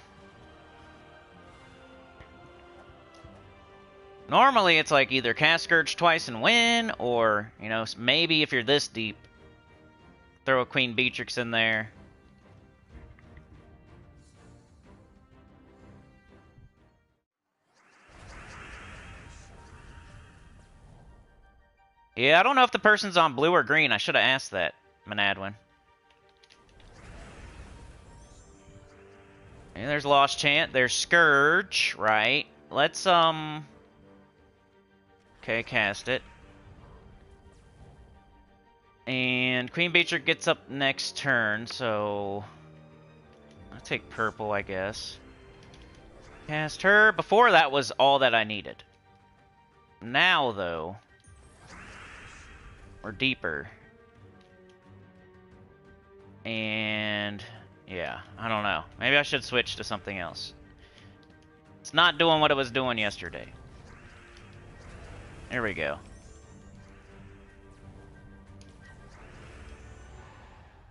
Normally, it's like either cast Scourge twice and win, or, you know, maybe if you're this deep, throw a Queen Beatrix in there. Yeah, I don't know if the person's on blue or green. I should have asked that, Manadwin. And there's Lost Chant. There's Scourge, right? Let's, okay, cast it. And Queen Beatrix gets up next turn, so... I'll take purple, I guess. Cast her. Before that was all that I needed. Now, though... We're deeper. And... yeah, I don't know. Maybe I should switch to something else. It's not doing what it was doing yesterday. There we go.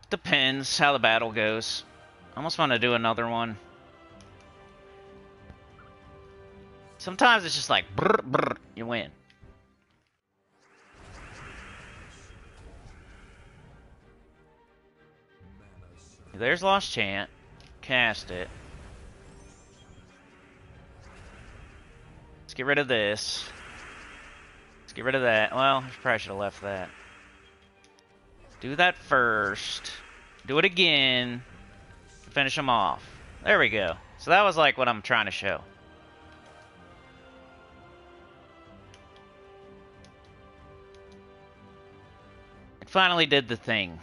Depends how the battle goes. I almost want to do another one. Sometimes it's just like, brr, brr, you win. There's Lost Chant. Cast it. Let's get rid of this. Let's get rid of that. Well, I probably should have left that. Do that first. Do it again. Finish them off. There we go. So that was like what I'm trying to show. It finally did the thing.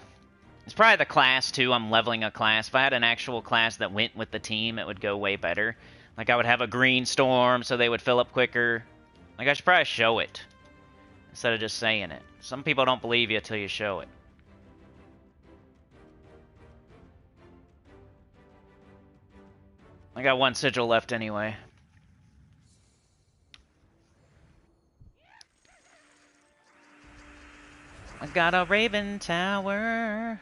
It's probably the class, too. I'm leveling a class. If I had an actual class that went with the team, it would go way better. Like, I would have a green storm, so they would fill up quicker. Like, I should probably show it, instead of just saying it. Some people don't believe you until you show it. I got one sigil left anyway. I got a Raven Tower.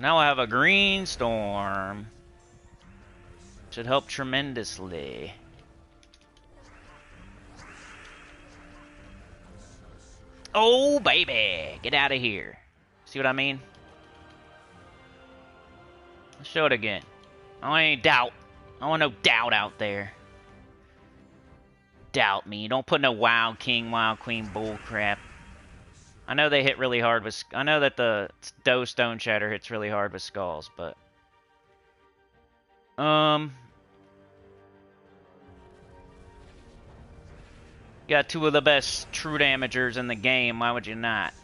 Now I have a green storm. Should help tremendously. Oh, baby! Get out of here. See what I mean? Let's show it again. I want any doubt. I want no doubt out there. Doubt me. Don't put no Wild King, Wild Queen bull crap. I know they hit really hard with... I know that the Doe Stone Shatter hits really hard with skulls, but... You got two of the best true damagers in the game. Why would you not?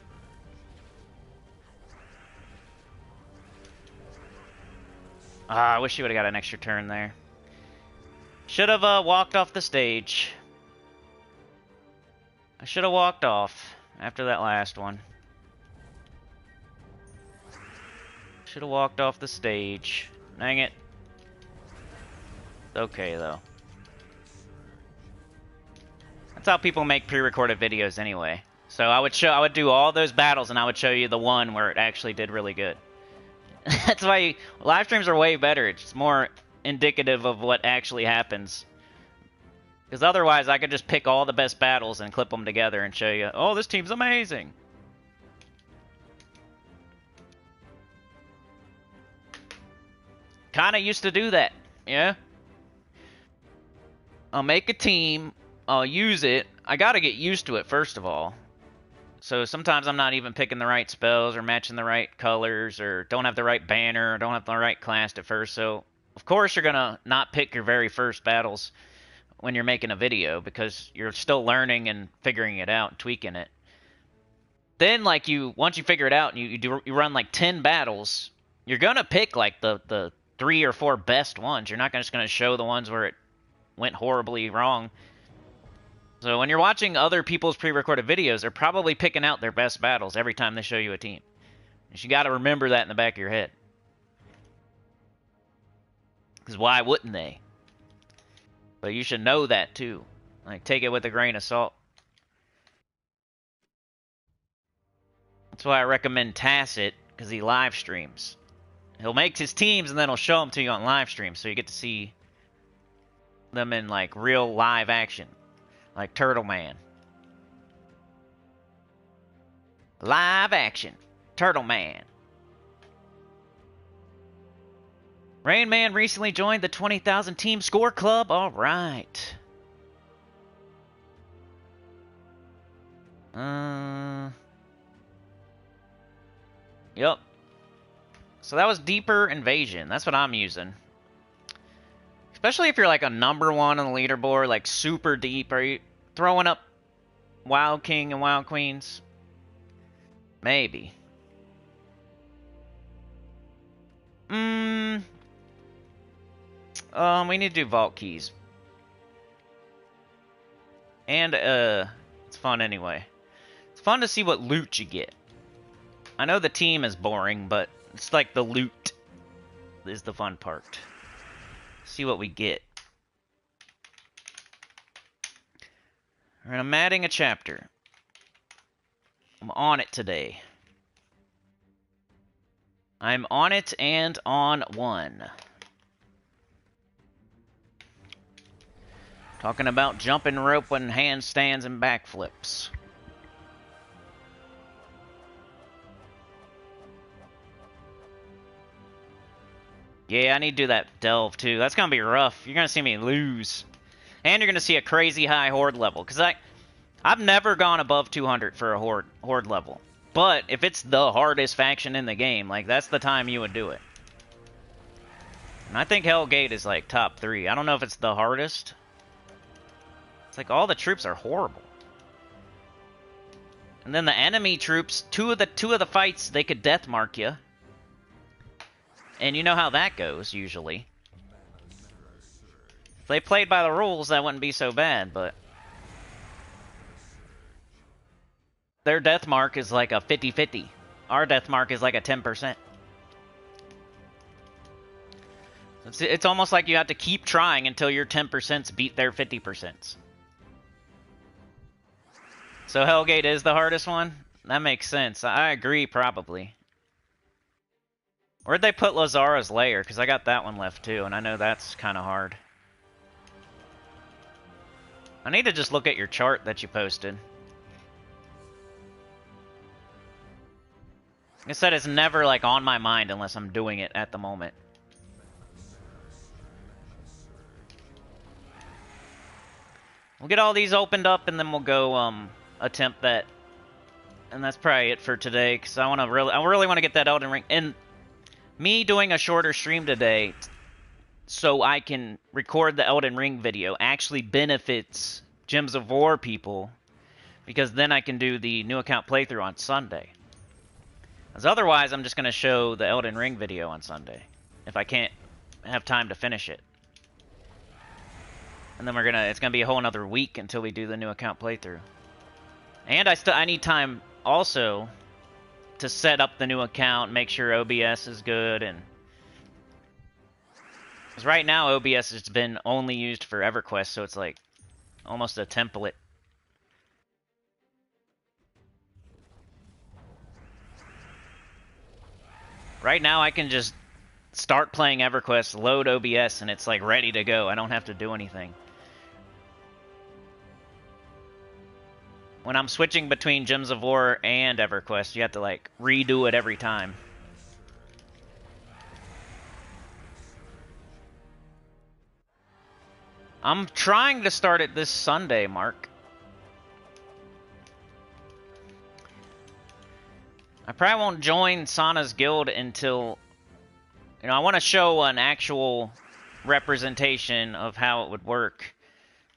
I wish you would have got an extra turn there. Should have walked off the stage. I should have walked off after that last one. Should have walked off the stage. Dang it. It's okay, though. That's how people make pre-recorded videos anyway. So I would do all those battles and I would show you the one where it actually did really good. That's why live streams are way better. It's more indicative of what actually happens. Because otherwise I could just pick all the best battles and clip them together and show you, oh, this team's amazing. Kinda used to do that, yeah? I'll make a team, I'll use it. I gotta get used to it, first of all. So sometimes I'm not even picking the right spells or matching the right colors or don't have the right banner or don't have the right class at first. So, of course, you're gonna not pick your very first battles when you're making a video because you're still learning and figuring it out and tweaking it. Then, like, once you figure it out and you run like 10 battles, you're gonna pick like the 3 or 4 best ones. You're not just gonna show the ones where it went horribly wrong. So when you're watching other people's pre-recorded videos, they're probably picking out their best battles every time they show you a team. And you got to remember that in the back of your head. Because why wouldn't they? But you should know that too. Like, take it with a grain of salt. That's why I recommend Tacit, because he live streams. He'll make his teams and then he'll show them to you on live stream, so you get to see them in like real live action. Like Turtle Man. Live action. Turtle Man. Rain Man recently joined the 20,000 Team Score Club. All right. Yep. So that was Deeper Invasion. That's what I'm using. Especially if you're like a number 1 on the leaderboard, like super deep. Are you throwing up Wild King and Wild Queens? Maybe. We need to do Vault Keys. And, it's fun anyway. It's fun to see what loot you get. I know the team is boring, but it's like the loot is the fun part. See what we get. Alright, I'm adding a chapter. I'm on it today. I'm on it and on one. Talking about jumping rope and handstands and backflips. Yeah, I need to do that delve too. That's gonna be rough. You're gonna see me lose. And you're gonna see a crazy high horde level. Because I've never gone above 200 for a horde level. But if it's the hardest faction in the game, like that's the time you would do it. And I think Hellgate is like top 3. I don't know if it's the hardest. It's like all the troops are horrible. And then the enemy troops, two of the fights, they could death mark you. And you know how that goes, usually. If they played by the rules, that wouldn't be so bad, but... Their death mark is like a 50-50. Our death mark is like a 10%. It's almost like you have to keep trying until your 10% beat their 50%. So Hellgate is the hardest one? That makes sense. I agree, probably. Where'd they put Lazara's lair? Because I got that one left too, and I know that's kind of hard. I need to just look at your chart that you posted. Like I said, it's never like on my mind unless I'm doing it at the moment. We'll get all these opened up and then we'll go attempt that. And that's probably it for today, because I really want to get that Elden Ring. And me doing a shorter stream today so I can record the Elden Ring video actually benefits Gems of War people, because then I can do the new account playthrough on Sunday. As otherwise, I'm just going to show the Elden Ring video on Sunday if I can't have time to finish it. And then it's gonna be a whole another week until we do the new account playthrough. And I need time also to set up the new account, make sure OBS is good, and because right now OBS has been only used for EverQuest, so it's like almost a template. Right now I can just start playing EverQuest, load OBS, and it's like ready to go. I don't have to do anything. When I'm switching between Gems of War and EverQuest, you have to like redo it every time. I'm trying to start it this Sunday, Mark. I probably won't join Sana's guild until, you know, I want to show an actual representation of how it would work.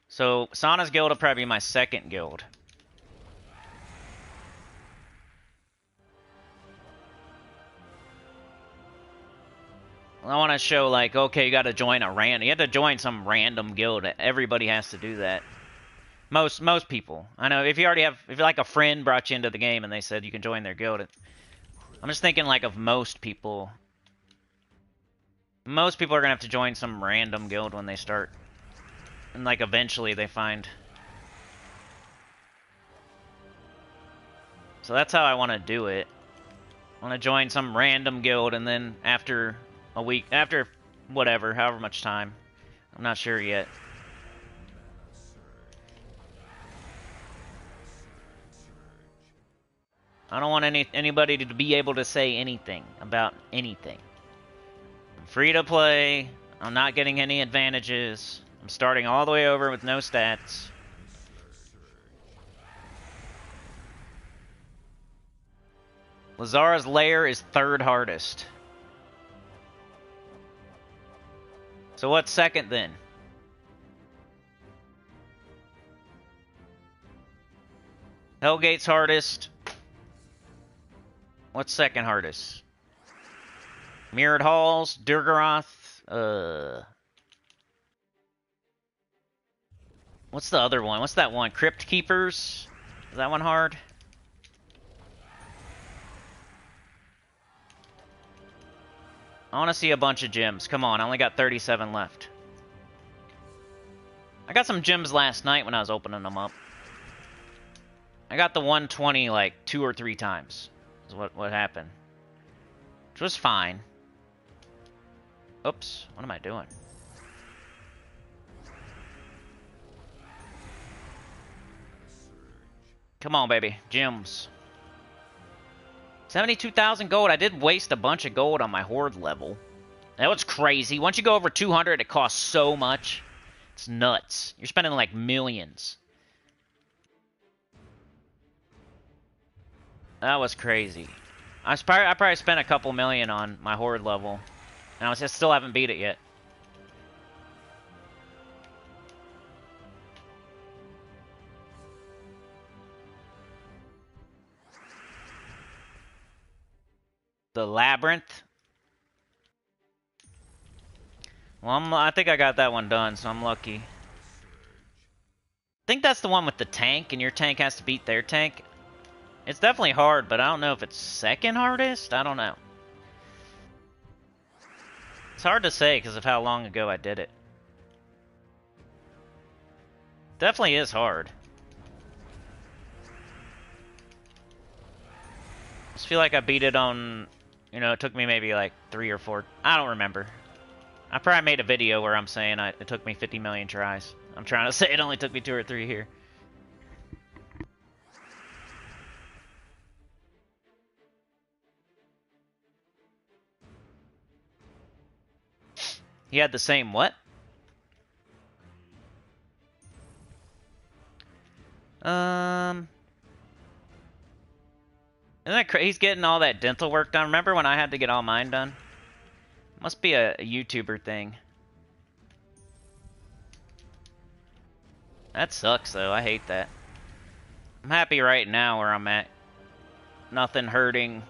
So Sana's guild will probably be my second guild. I want to show, like, okay, you got to join you have to join some random guild. Everybody has to do that. Most people. I know if like a friend brought you into the game and they said you can join their guild. I'm just thinking like of most people. Most people are gonna have to join some random guild when they start, and like eventually they find. So that's how I want to do it. I want to join some random guild, and then after a week, after whatever, however much time, I'm not sure yet. I don't want anybody to be able to say anything about anything. I'm free to play. I'm not getting any advantages. I'm starting all the way over with no stats. Lazara's lair is third hardest. So what's second then? Hellgate's hardest. What's second hardest? Mirrored Halls, Durgaroth, what's the other one? What's that one? Crypt Keepers? Is that one hard? I want to see a bunch of gems. Come on, I only got 37 left. I got some gems last night when I was opening them up. I got the 120 like 2 or 3 times. Is what happened. Which was fine. Oops, what am I doing? Come on, baby. Gems. 72,000 gold. I did waste a bunch of gold on my horde level. That was crazy. Once you go over 200, it costs so much. It's nuts. You're spending like millions. That was crazy. I probably spent a couple million on my horde level. And I still haven't beat it yet. The Labyrinth. Well, I think I got that one done, so I'm lucky. I think that's the one with the tank, and your tank has to beat their tank. It's definitely hard, but I don't know if it's second hardest. I don't know. It's hard to say because of how long ago I did it. Definitely is hard. I just feel like I beat it on You know, it took me maybe like 3 or 4. I don't remember. I probably made a video where I'm saying it took me 50 million tries. I'm trying to say it only took me 2 or 3 here. He had the same what? Isn't that crazy? He's getting all that dental work done. Remember when I had to get all mine done? Must be a YouTuber thing. That sucks, though. I hate that. I'm happy right now where I'm at. Nothing hurting.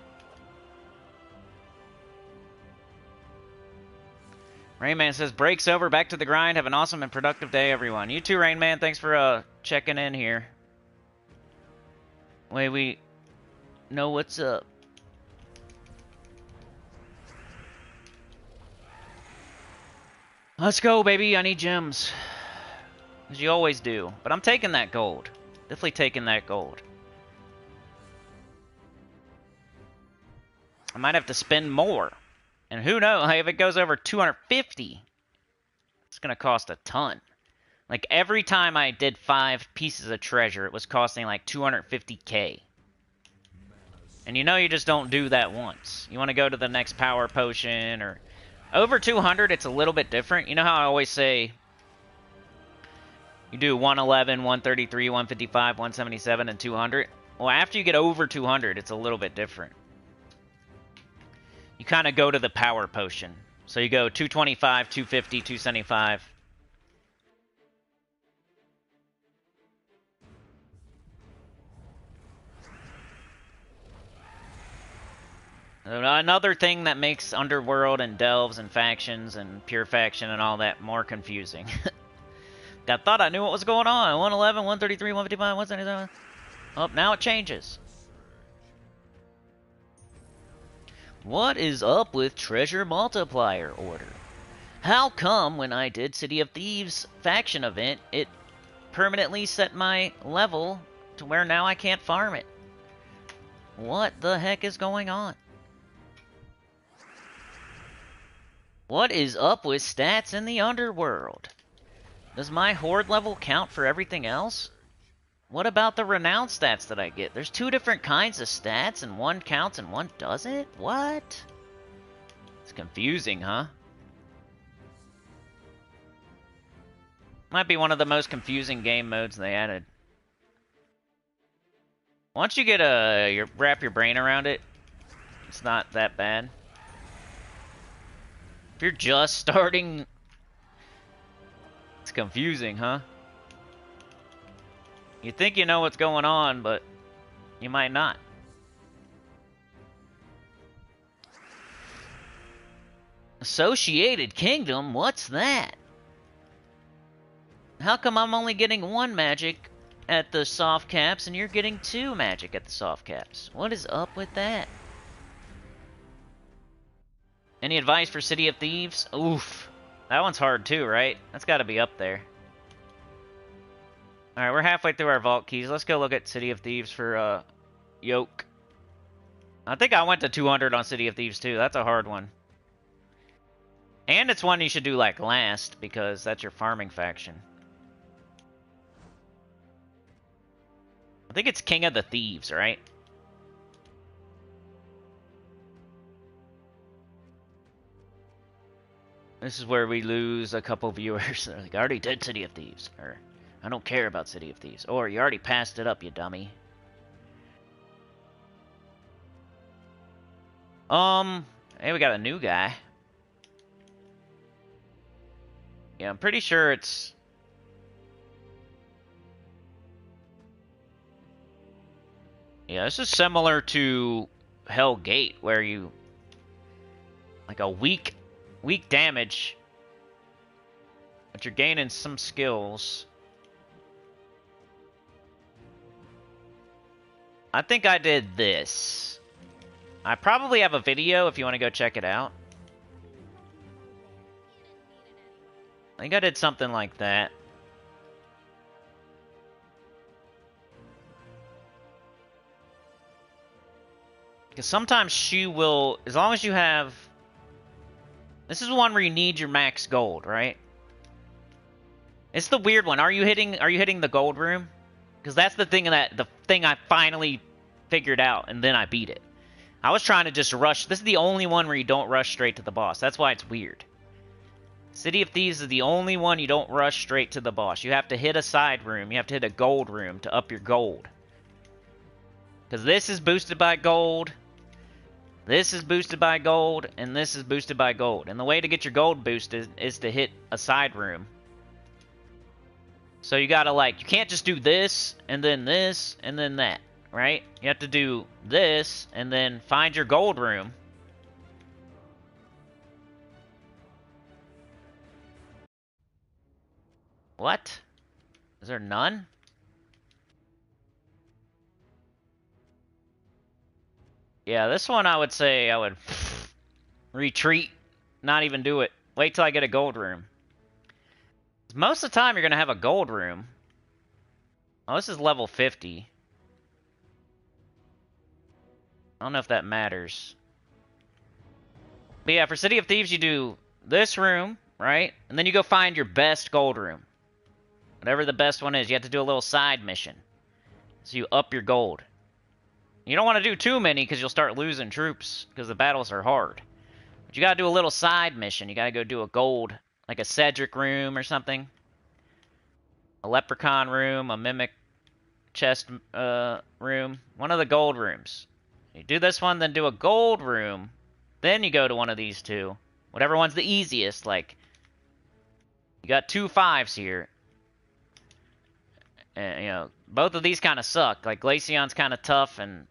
Rainman says, break's over, back to the grind. Have an awesome and productive day, everyone. You too, Rainman. Thanks for checking in here. Way we know what's up. Let's go, baby. I need gems. As you always do. But I'm taking that gold. Definitely taking that gold. I might have to spend more. And who knows, if it goes over 250, it's going to cost a ton. Like, every time I did 5 pieces of treasure, it was costing like 250k. And you know you just don't do that once. You want to go to the next power potion, or... Over 200, it's a little bit different. You know how I always say... You do 111, 133, 155, 177, and 200? Well, after you get over 200, it's a little bit different. You kind of go to the power potion. So you go 225, 250, 275. Another thing that makes Underworld and Delves and Factions and Pure Faction and all that more confusing. I thought I knew what was going on. 111, 133, 155, 177. Oh, now it changes. What is up with Treasure Multiplier Order? How come when I did City of Thieves faction event, it permanently set my level to where now I can't farm it? What the heck is going on? What is up with stats in the Underworld? Does my Horde level count for everything else? What about the Renown stats that I get? There's 2 different kinds of stats, and one counts and one doesn't? What? It's confusing, huh? Might be one of the most confusing game modes they added. Once you get wrap your brain around it, it's not that bad. If you're just starting, it's confusing, huh? You think you know what's going on, but you might not. Associated Kingdom? What's that? How come I'm only getting 1 magic at the soft caps and you're getting 2 magic at the soft caps? What is up with that? Any advice for City of Thieves? Oof. That one's hard too, right? That's got to be up there. Alright, we're halfway through our vault keys. Let's go look at City of Thieves for Yoke. I think I went to 200 on City of Thieves too. That's a hard one. And it's one you should do like last, because that's your farming faction. I think it's King of the Thieves, right? This is where we lose a couple viewers. They're like, I already did City of Thieves. Or, I don't care about City of Thieves. Or, you already passed it up, you dummy. Hey, we got a new guy. Yeah, I'm pretty sure it's... Yeah, this is similar to Hell Gate, where you... Like a weak damage, but you're gaining some skills. I think I did this. I probably have a video if you want to go check it out. I think I did something like that. Because sometimes she will, as long as you have... This is the one where you need your max gold, right? It's the weird one. Are you hitting the gold room? Because that's the thing I finally figured out, and then I beat it. I was trying to just rush. This is the only one where you don't rush straight to the boss. That's why it's weird. City of Thieves is the only one you don't rush straight to the boss. You have to hit a side room. You have to hit a gold room to up your gold. Because this is boosted by gold. This is boosted by gold. And this is boosted by gold. And the way to get your gold boosted is to hit a side room. So you gotta, like, you can't just do this, and then that, right? You have to do this, and then find your gold room. What? Is there none? Yeah, this one I would say I would retreat, not even do it. Wait till I get a gold room. Most of the time, you're going to have a gold room. Oh, this is level 50. I don't know if that matters. But yeah, for City of Thieves, you do this room, right? And then you go find your best gold room. Whatever the best one is. You have to do a little side mission. So you up your gold. You don't want to do too many because you'll start losing troops because the battles are hard. But you got to do a little side mission. You got to go do a gold, like a Cedric room or something. A leprechaun room, a mimic chest room. One of the gold rooms. You do this one, then do a gold room. Then you go to one of these two. Whatever one's the easiest, like... You got 2 5s here. And, you know, both of these kind of suck. Like, Glaceon's kind of tough, and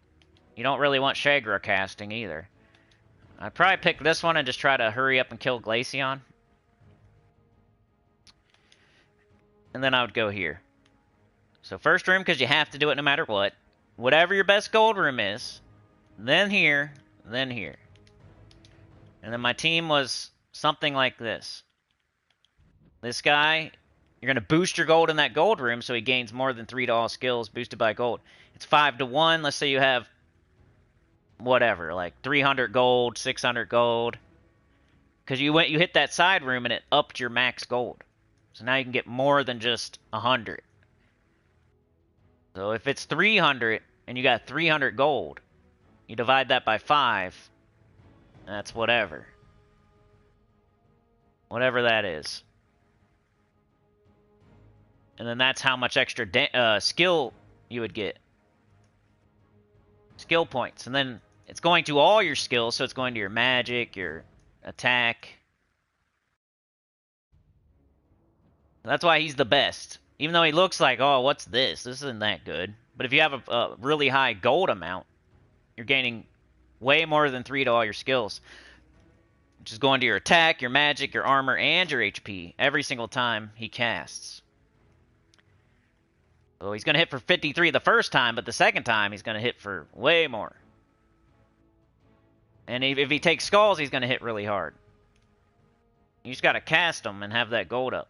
you don't really want Shagra casting either. I'd probably pick this one and just try to hurry up and kill Glaceon. And then I would go here. So first room, because you have to do it no matter what. Whatever your best gold room is. Then here. Then here. And then my team was something like this. This guy, you're going to boost your gold in that gold room so he gains more than 3 to all skills boosted by gold. It's 5 to 1. Let's say you have whatever, like 300 gold, 600 gold. Because you hit that side room and it upped your max gold. So now you can get more than just 100. So if it's 300 and you got 300 gold, you divide that by 5. That's whatever. Whatever that is. And then that's how much extra skill you would get. Skill points. And then it's going to all your skills, so it's going to your magic, your attack. That's why he's the best. Even though he looks like, oh, what's this? This isn't that good. But if you have a really high gold amount, you're gaining way more than 3 to all your skills. Which is going to your attack, your magic, your armor, and your HP every single time he casts. So he's going to hit for 53 the first time, but the second time he's going to hit for way more. And if he takes skulls, he's going to hit really hard. You just got to cast them and have that gold up.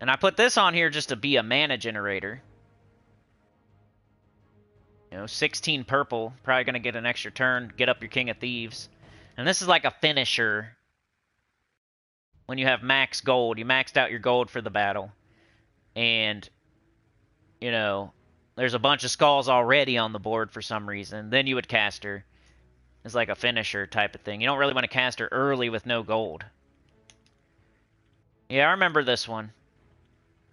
And I put this on here just to be a mana generator. You know, 16 purple. Probably going to get an extra turn. Get up your King of Thieves. And this is like a finisher. When you have max gold. You maxed out your gold for the battle. And, you know, there's a bunch of skulls already on the board for some reason. Then you would cast her. It's like a finisher type of thing. You don't really want to cast her early with no gold. Yeah, I remember this one.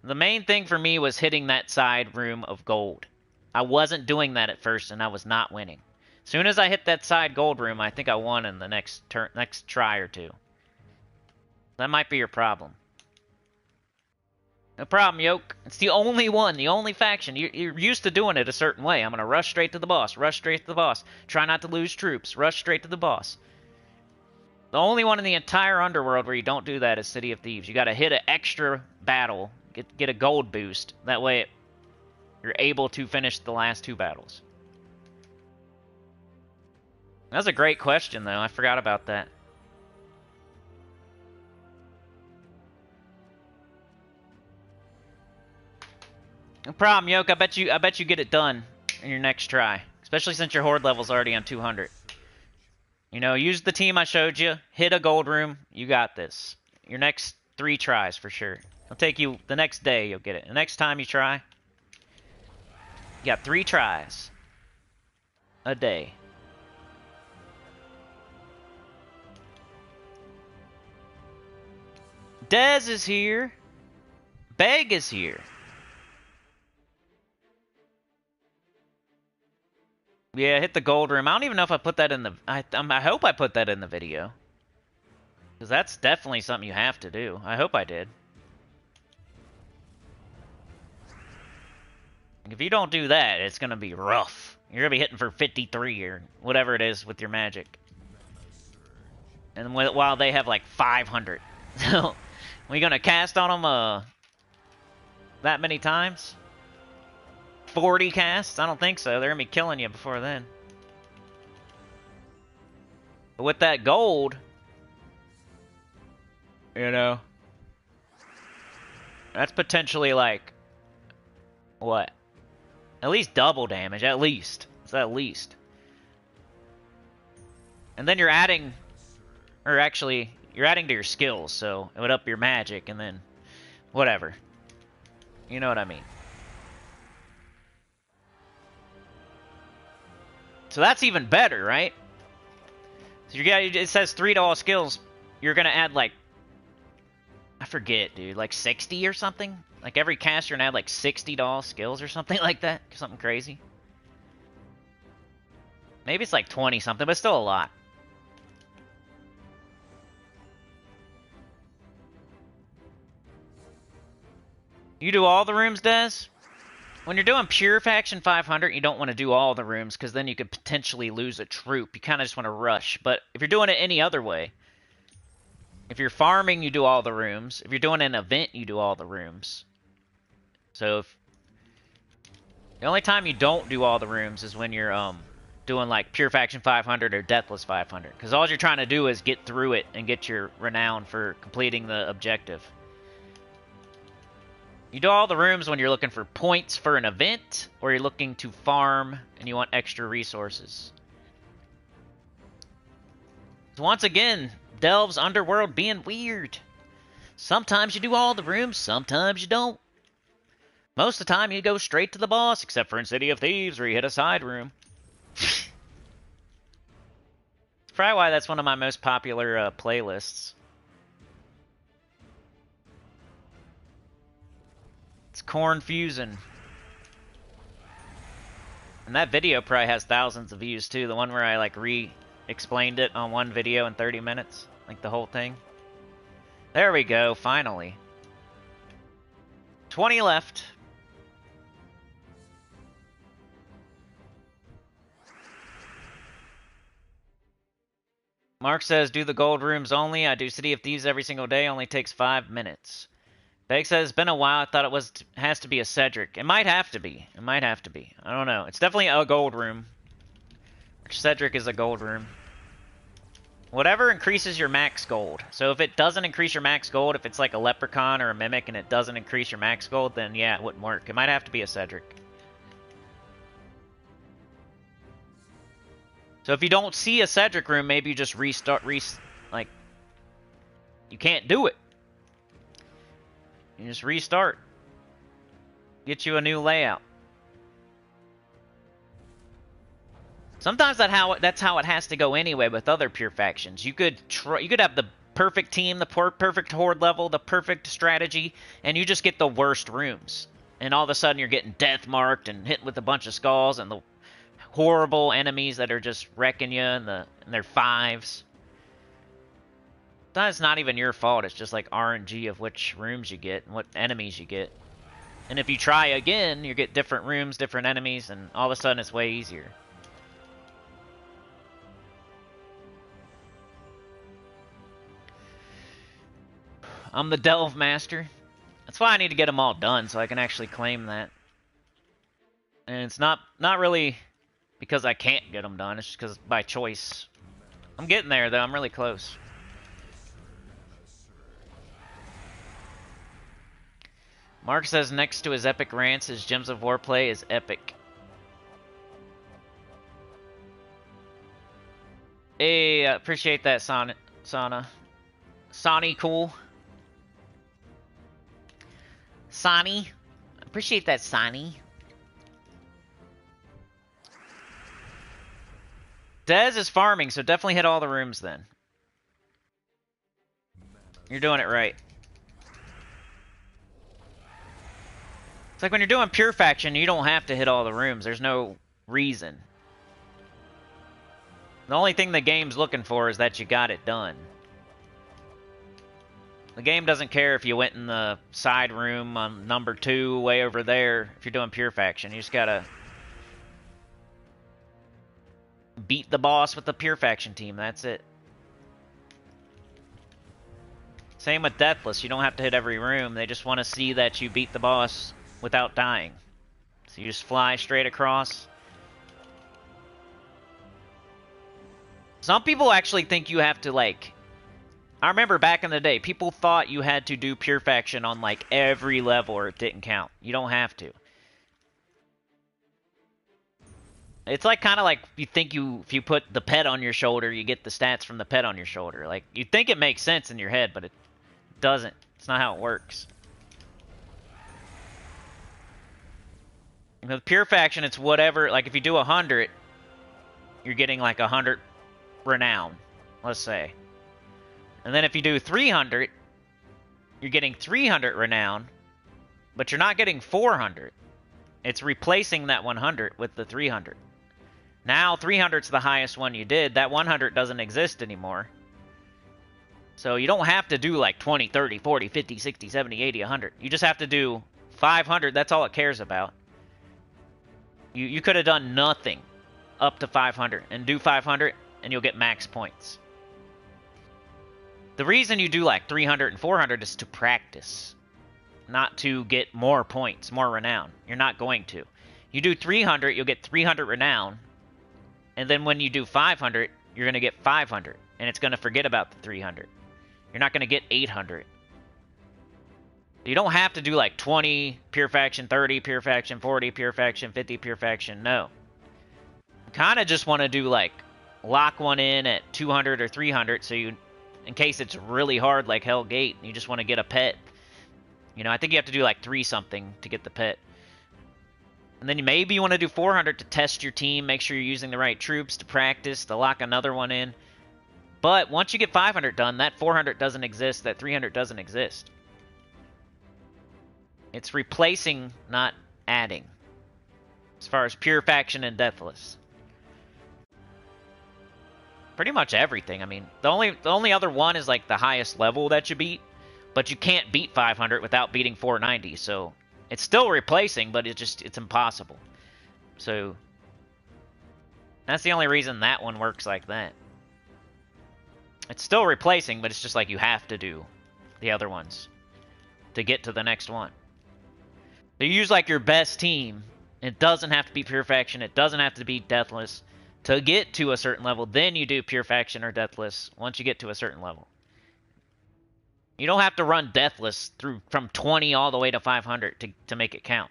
The main thing for me was hitting that side room of gold. I wasn't doing that at first, and I was not winning. As soon as I hit that side gold room, I think I won in the next try or two. That might be your problem. No problem, Yoke. It's the only one, the only faction. You're used to doing it a certain way. I'm going to rush straight to the boss. Rush straight to the boss. Try not to lose troops. Rush straight to the boss. The only one in the entire underworld where you don't do that is City of Thieves. You got to hit an extra battle. Get a gold boost. That way you're able to finish the last 2 battles. That's a great question, though. I forgot about that. No problem, Yoke. I bet you get it done in your next try. especially since your horde level's already on 200. You know, use the team I showed you. Hit a gold room. You got this. Your next 3 tries for sure. It'll take you the next day. You'll get it. The next time you try, you got 3 tries a day. Dez is here. Beg is here. Yeah, hit the gold room. I don't even know if I put that in the... I hope I put that in the video. Because that's definitely something you have to do. I hope I did. If you don't do that, it's going to be rough. You're going to be hitting for 53 or whatever it is with your magic. And while they have like 500. So, we going to cast on them that many times? 40 casts? I don't think so. They're going to be killing you before then. But with that gold, you know, that's potentially like, what? At least double damage, at least. It's at least. And then you're adding, or actually, you're adding to your skills, so it would up your magic, and then, whatever. You know what I mean. So that's even better, right? So it says 3 to all skills. You're gonna add like, I forget, dude, like 60 or something. Like every cast you're gonna add like 60 to all skills or something like that. Something crazy. Maybe it's like 20 something, but still a lot. You do all the rooms, Des? When you're doing pure faction 500, you don't want to do all the rooms because then you could potentially lose a troop. You kind of just want to rush. But if you're doing it any other way, if you're farming, you do all the rooms. If you're doing an event, you do all the rooms. So the only time you don't do all the rooms is when you're doing like pure faction 500 or deathless 500, because all you're trying to do is get through it and get your renown for completing the objective. You do all the rooms when you're looking for points for an event, or you're looking to farm and you want extra resources. So once again, Delve's Underworld being weird. Sometimes you do all the rooms, sometimes you don't. Most of the time you go straight to the boss, except for in City of Thieves where you hit a side room. It's probably why that's one of my most popular playlists. It's Corn Fusion. And that video probably has thousands of views too. The one where I like re-explained it on one video in 30 minutes. Like the whole thing. There we go, finally. 20 left. Mark says, do the gold rooms only. I do City of Thieves every single day. Only takes 5 minutes. Beg says, it's been a while. I thought it has to be a Cedric. It might have to be. It might have to be. I don't know. It's definitely a gold room. Which Cedric is a gold room. Whatever increases your max gold. So if it doesn't increase your max gold, if it's like a leprechaun or a mimic and it doesn't increase your max gold, then yeah, it wouldn't work. It might have to be a Cedric. So if you don't see a Cedric room, maybe you just restart, like, you can't do it. You just restart. Get you a new layout. Sometimes that's how it has to go anyway with other pure factions. You could have the perfect team, the perfect horde level, the perfect strategy, and you just get the worst rooms. And all of a sudden you're getting death marked and hit with a bunch of skulls and the horrible enemies that are just wrecking you and their 5s. That's not even your fault. It's just like RNG of which rooms you get and what enemies you get. And if you try again, you get different rooms, different enemies, and all of a sudden it's way easier. I'm the Delve Master. That's why I need to get them all done so I can actually claim that. And it's not really because I can't get them done. It's just because by choice. I'm getting there, though. I'm really close. Mark says next to his epic rants, his Gems of War play is epic. Hey, appreciate that, Sana. Sinnycool. Sonny. Appreciate that, Sonny. Dez is farming, so definitely hit all the rooms then. You're doing it right. It's like when you're doing pure faction, you don't have to hit all the rooms. There's no reason. The only thing the game's looking for is that you got it done. The game doesn't care if you went in the side room on number 2 way over there if you're doing pure faction. You just gotta beat the boss with the pure faction team. That's it. Same with Deathless. You don't have to hit every room. They just want to see that you beat the boss without dying. So you just fly straight across. Some people actually think you have to, like... I remember back in the day, people thought you had to do pure faction on, like, every level or it didn't count. You don't have to. It's like kind of like you think if you put the pet on your shoulder, you get the stats from the pet on your shoulder. Like, you think it makes sense in your head, but it doesn't. It's not how it works. With pure faction, it's whatever. Like, if you do 100, you're getting like 100 renown, let's say. And then if you do 300, you're getting 300 renown, but you're not getting 400. It's replacing that 100 with the 300. Now 300's the highest one you did. That 100 doesn't exist anymore. So you don't have to do like 20, 30, 40, 50, 60, 70, 80, 100. You just have to do 500. That's all it cares about. You could have done nothing up to 500 and do 500 and you'll get max points. The reason you do like 300 and 400 is to practice, not to get more points, more renown. You're not going to. You do 300, you'll get 300 renown, and then when you do 500, you're going to get 500, and it's going to forget about the 300. You're not going to get 800. You don't have to do like 20 pure faction, 30 pure faction, 40 pure faction, 50 pure faction. No. You kind of just want to do like lock one in at 200 or 300 so you, in case it's really hard like Hell Gate, you just want to get a pet. You know, I think you have to do like 3 something to get the pet. And then maybe you want to do 400 to test your team, make sure you're using the right troops to practice, to lock another one in. But once you get 500 done, that 400 doesn't exist, that 300 doesn't exist. It's replacing, not adding. As far as pure faction and deathless. Pretty much everything. I mean, the only other one is like the highest level that you beat, but you can't beat 500 without beating 490. So it's still replacing, but it's impossible. So that's the only reason that one works like that. It's still replacing, but it's just like you have to do the other ones to get to the next one. So you use like your best team. It doesn't have to be pure faction. It doesn't have to be deathless. To get to a certain level, then you do pure faction or deathless once you get to a certain level. You don't have to run deathless through from 20 all the way to 500 to make it count.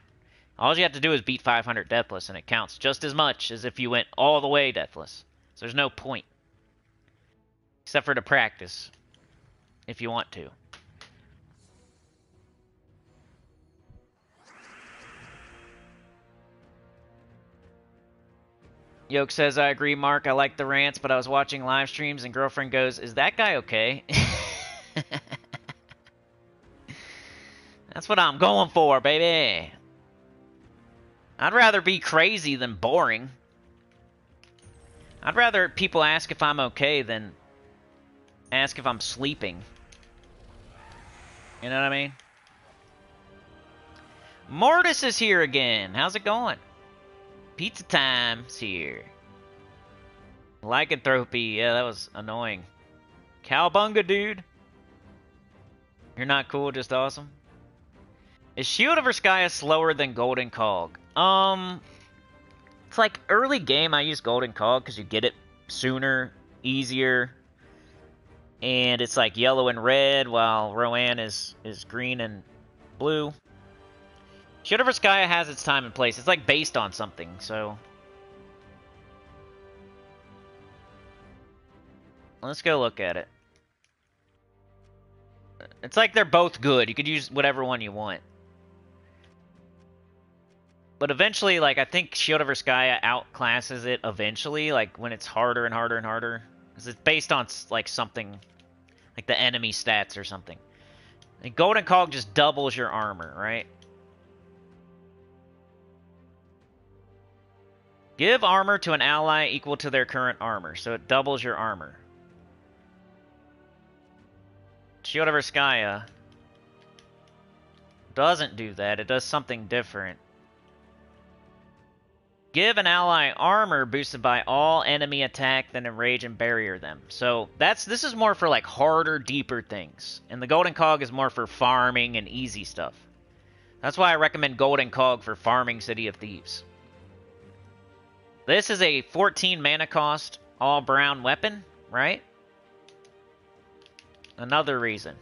All you have to do is beat 500 deathless, and it counts just as much as if you went all the way deathless. So there's no point. Except for to practice, if you want to. Yoke says, I agree, Mark. I like the rants, but I was watching live streams and girlfriend goes, is that guy okay? That's what I'm going for, baby. I'd rather be crazy than boring. I'd rather people ask if I'm okay than ask if I'm sleeping. You know what I mean? Mortis is here again. How's it going? Pizza time's here. Lycanthropy. Yeah, that was annoying. Cowbunga, dude. You're not cool, just awesome. Is Shield of Erskaya slower than Golden Cog? It's like early game I use Golden Cog because you get it sooner, easier. And it's like yellow and red while Rowan is green and blue. Shield of Erskaya has its time and place. It's like based on something, so... Let's go look at it. It's like they're both good. You could use whatever one you want. But eventually, like, I think Shield of Erskaya outclasses it eventually, like, when it's harder and harder and harder. Because it's based on, like, something, like the enemy stats or something. And Golden Cog just doubles your armor, right? Give armor to an ally equal to their current armor, so it doubles your armor. Shield of Erskaya doesn't do that. It does something different. Give an ally armor boosted by all enemy attack, then enrage and barrier them. So this is more for like harder, deeper things. And the Golden Cog is more for farming and easy stuff. That's why I recommend Golden Cog for farming City of Thieves. This is a 14 mana cost, all brown weapon, right? Another reason.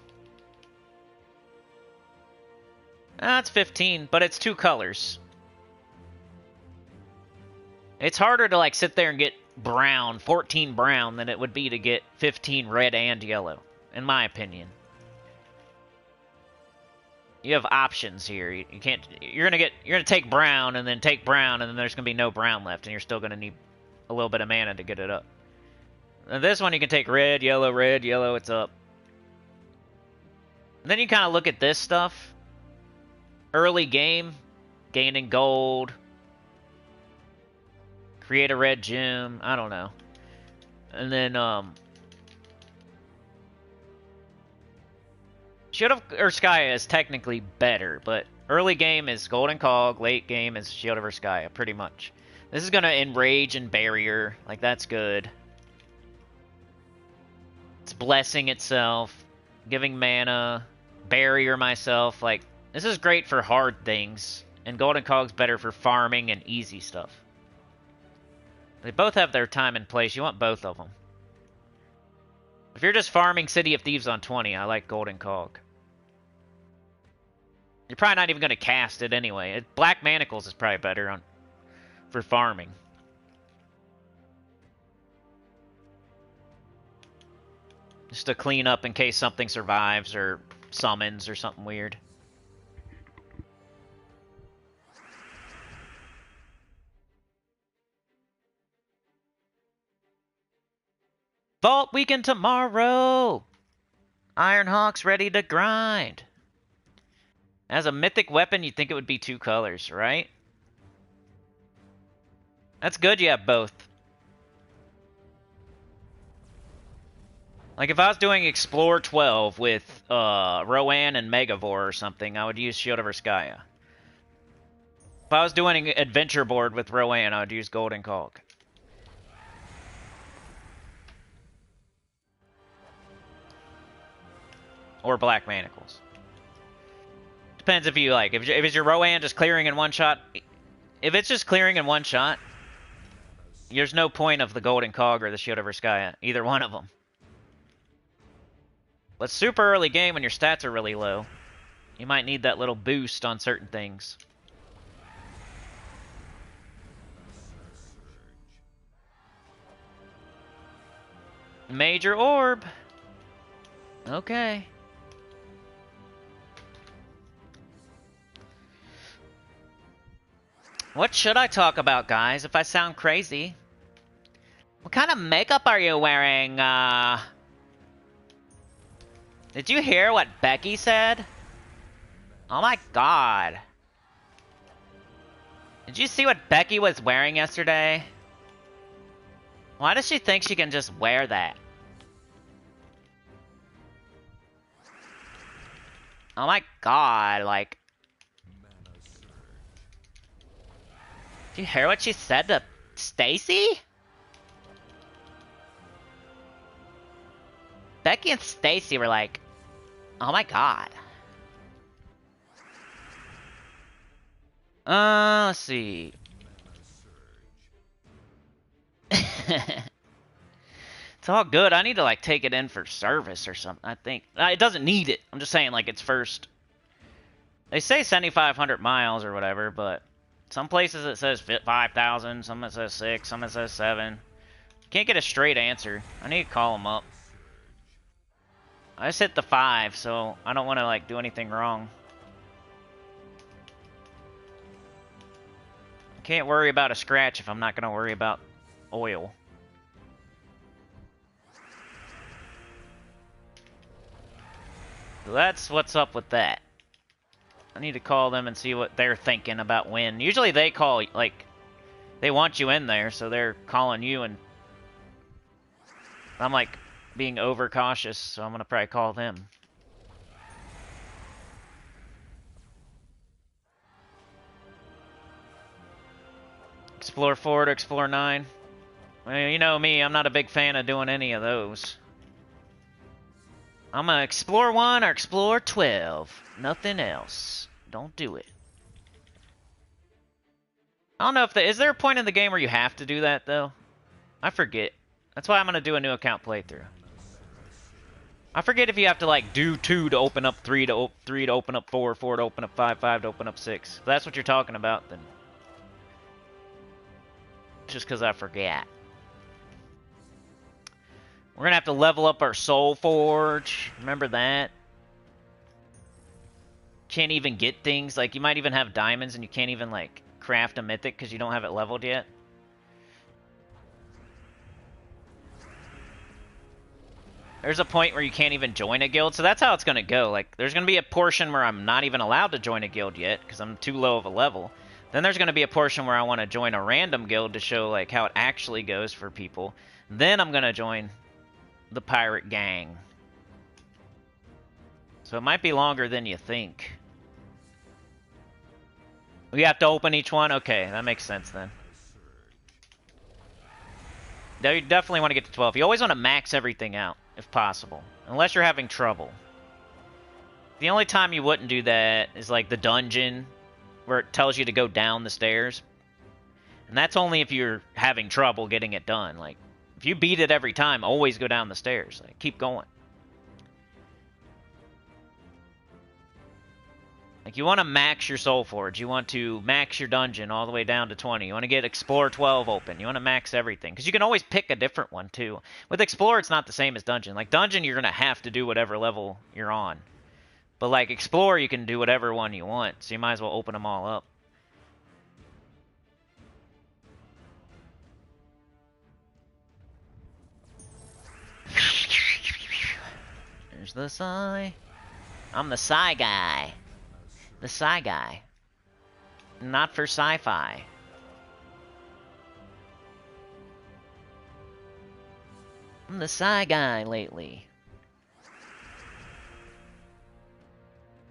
That's 15, but it's 2 colors. It's harder to like sit there and get brown, 14 brown, than it would be to get 15 red and yellow, in my opinion. You have options here. You can't. You're gonna take brown and then take brown, and then there's gonna be no brown left, and you're still gonna need a little bit of mana to get it up. And this one you can take red, yellow, it's up. And then you kind of look at this stuff. Early game, gaining gold. Create a red gem. I don't know. And then, Shield of Erskaya is technically better, but early game is Golden Cog, late game is Shield of Erskaya, pretty much. This is going to enrage and barrier. Like, that's good. It's blessing itself, giving mana, barrier myself. Like, this is great for hard things, and Golden Cog's better for farming and easy stuff. They both have their time and place. You want both of them. If you're just farming City of Thieves on 20, I like Golden Cog. You're probably not even going to cast it anyway. Black Manacles is probably better for farming. Just to clean up in case something survives or summons or something weird. Vault weekend tomorrow! Ironhawk's ready to grind. As a mythic weapon, you'd think it would be 2 colors, right? That's good you have both. Like if I was doing Explore 12 with Rowan and Megavore or something, I would use Shield of Erskaya. If I was doing Adventure Board with Rowan, I would use Golden Cog. Or Black Manacles. Depends if you like. If it's your Rowan just clearing in one shot. If it's just clearing in one shot, there's no point of the Golden Cog or the Shield of Erskaya. Either one of them. But super early game when your stats are really low, you might need that little boost on certain things. Major orb. Okay. What should I talk about, guys, if I sound crazy? What kind of makeup are you wearing? Did you hear what Becky said? Oh my god. Did you see what Becky was wearing yesterday? Why does she think she can just wear that? Oh my god, like... Did you hear what she said to Stacy? Becky and Stacy were like, oh my god. Let's see. It's all good. I need to like take it in for service or something, I think. It doesn't need it. I'm just saying like it's first. They say 7,500 miles or whatever, but some places it says 5,000, some it says 6, some it says 7. Can't get a straight answer. I need to call him up. I just hit the 5, so I don't want to like do anything wrong. I can't worry about a scratch if I'm not going to worry about oil. So that's what's up with that. I need to call them and see what they're thinking about when. Usually they call, like, they want you in there, so they're calling you, and I'm, like, being overcautious, so I'm going to probably call them. Explore 4 to Explore 9. Well, you know me, I'm not a big fan of doing any of those. I'm gonna Explore 1 or Explore 12. Nothing else. Don't do it. I don't know if is there a point in the game where you have to do that, though? I forget. That's why I'm gonna do a new account playthrough. I forget if you have to, like, do 2 to open up 3 to open up 4, 4 to open up 5, 5 to open up 6. If that's what you're talking about, then just because I forget. We're going to have to level up our Soul Forge. Remember that? Can't even get things. Like, you might even have diamonds and you can't even, like, craft a mythic because you don't have it leveled yet. There's a point where you can't even join a guild, so that's how it's going to go. Like, there's going to be a portion where I'm not even allowed to join a guild yet because I'm too low of a level. Then there's going to be a portion where I want to join a random guild to show, like, how it actually goes for people. Then I'm going to join the pirate gang. So it might be longer than you think. We have to open each one? Okay, that makes sense then. You definitely want to get to 12. You always want to max everything out, if possible. Unless you're having trouble. The only time you wouldn't do that is like the dungeon, where it tells you to go down the stairs. And that's only if you're having trouble getting it done. Like, if you beat it every time, always go down the stairs. Like, keep going. Like, you want to max your Soul Forge. You want to max your dungeon all the way down to 20. You want to get Explore 12 open. You want to max everything. Because you can always pick a different one, too. With Explore, it's not the same as Dungeon. Like, Dungeon, you're going to have to do whatever level you're on. But, like, Explore, you can do whatever one you want. So you might as well open them all up. There's the Psy. I'm the Psy guy. The Psy guy. Not for sci-fi. I'm the Psy guy lately.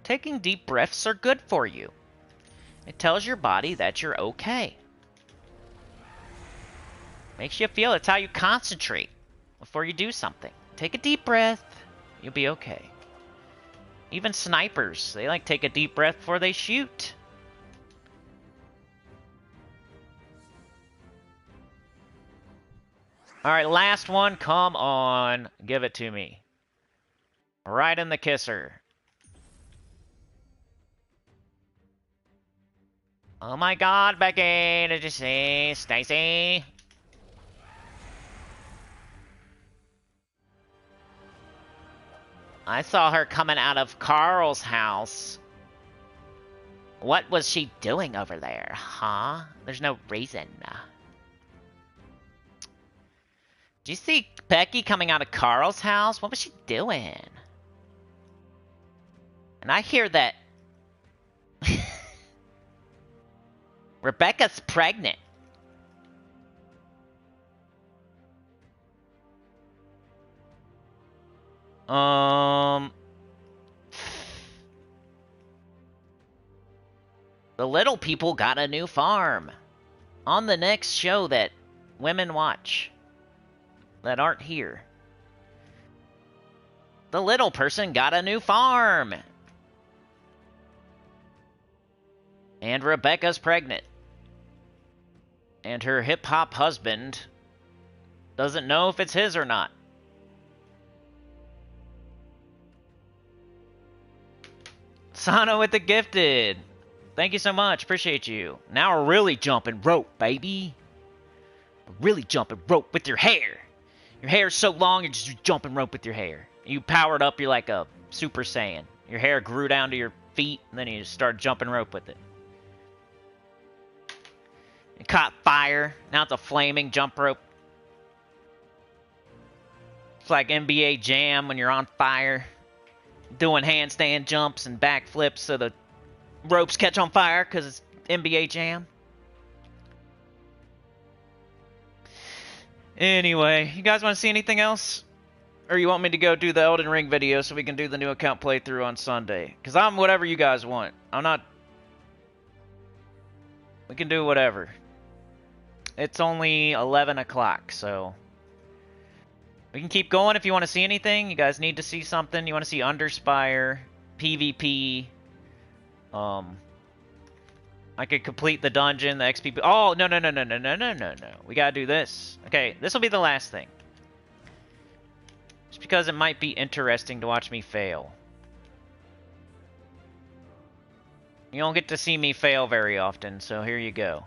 Taking deep breaths are good for you. It tells your body that you're okay. Makes you feel it's how you concentrate before you do something. Take a deep breath. You'll be okay. Even snipers, they like take a deep breath before they shoot. Alright, last one. Come on. Give it to me. Right in the kisser. Oh my god, Becky, did you see Stacy? I saw her coming out of Carl's house. What was she doing over there, huh? There's no reason. Did you see Becky coming out of Carl's house? What was she doing? And I hear that Rebecca's pregnant. The little people got a new farm. On the next show that women watch that aren't here. The little person got a new farm. And Rebecca's pregnant. And her hip-hop husband doesn't know if it's his or not. Sano with the gifted. Thank you so much. Appreciate you. Now we're really jumping rope, baby. really jumping rope with your hair. Your hair's so long, you're just jumping rope with your hair. You powered up, you're like a Super Saiyan. Your hair grew down to your feet, and then you just start jumping rope with it. You caught fire. Now it's a flaming jump rope. It's like NBA Jam when you're on fire. Doing handstand jumps and backflips so the ropes catch on fire because it's NBA Jam. Anyway, you guys want to see anything else? Or you want me to go do the Elden Ring video so we can do the new account playthrough on Sunday? Because I'm whatever you guys want. I'm not... We can do whatever. It's only 11 o'clock, so... We can keep going if you want to see anything. You guys need to see something. You want to see Underspire, PvP. I could complete the dungeon, the XP... Oh, no. We gotta do this. Okay, this will be the last thing. Just because it might be interesting to watch me fail. You don't get to see me fail very often, so here you go.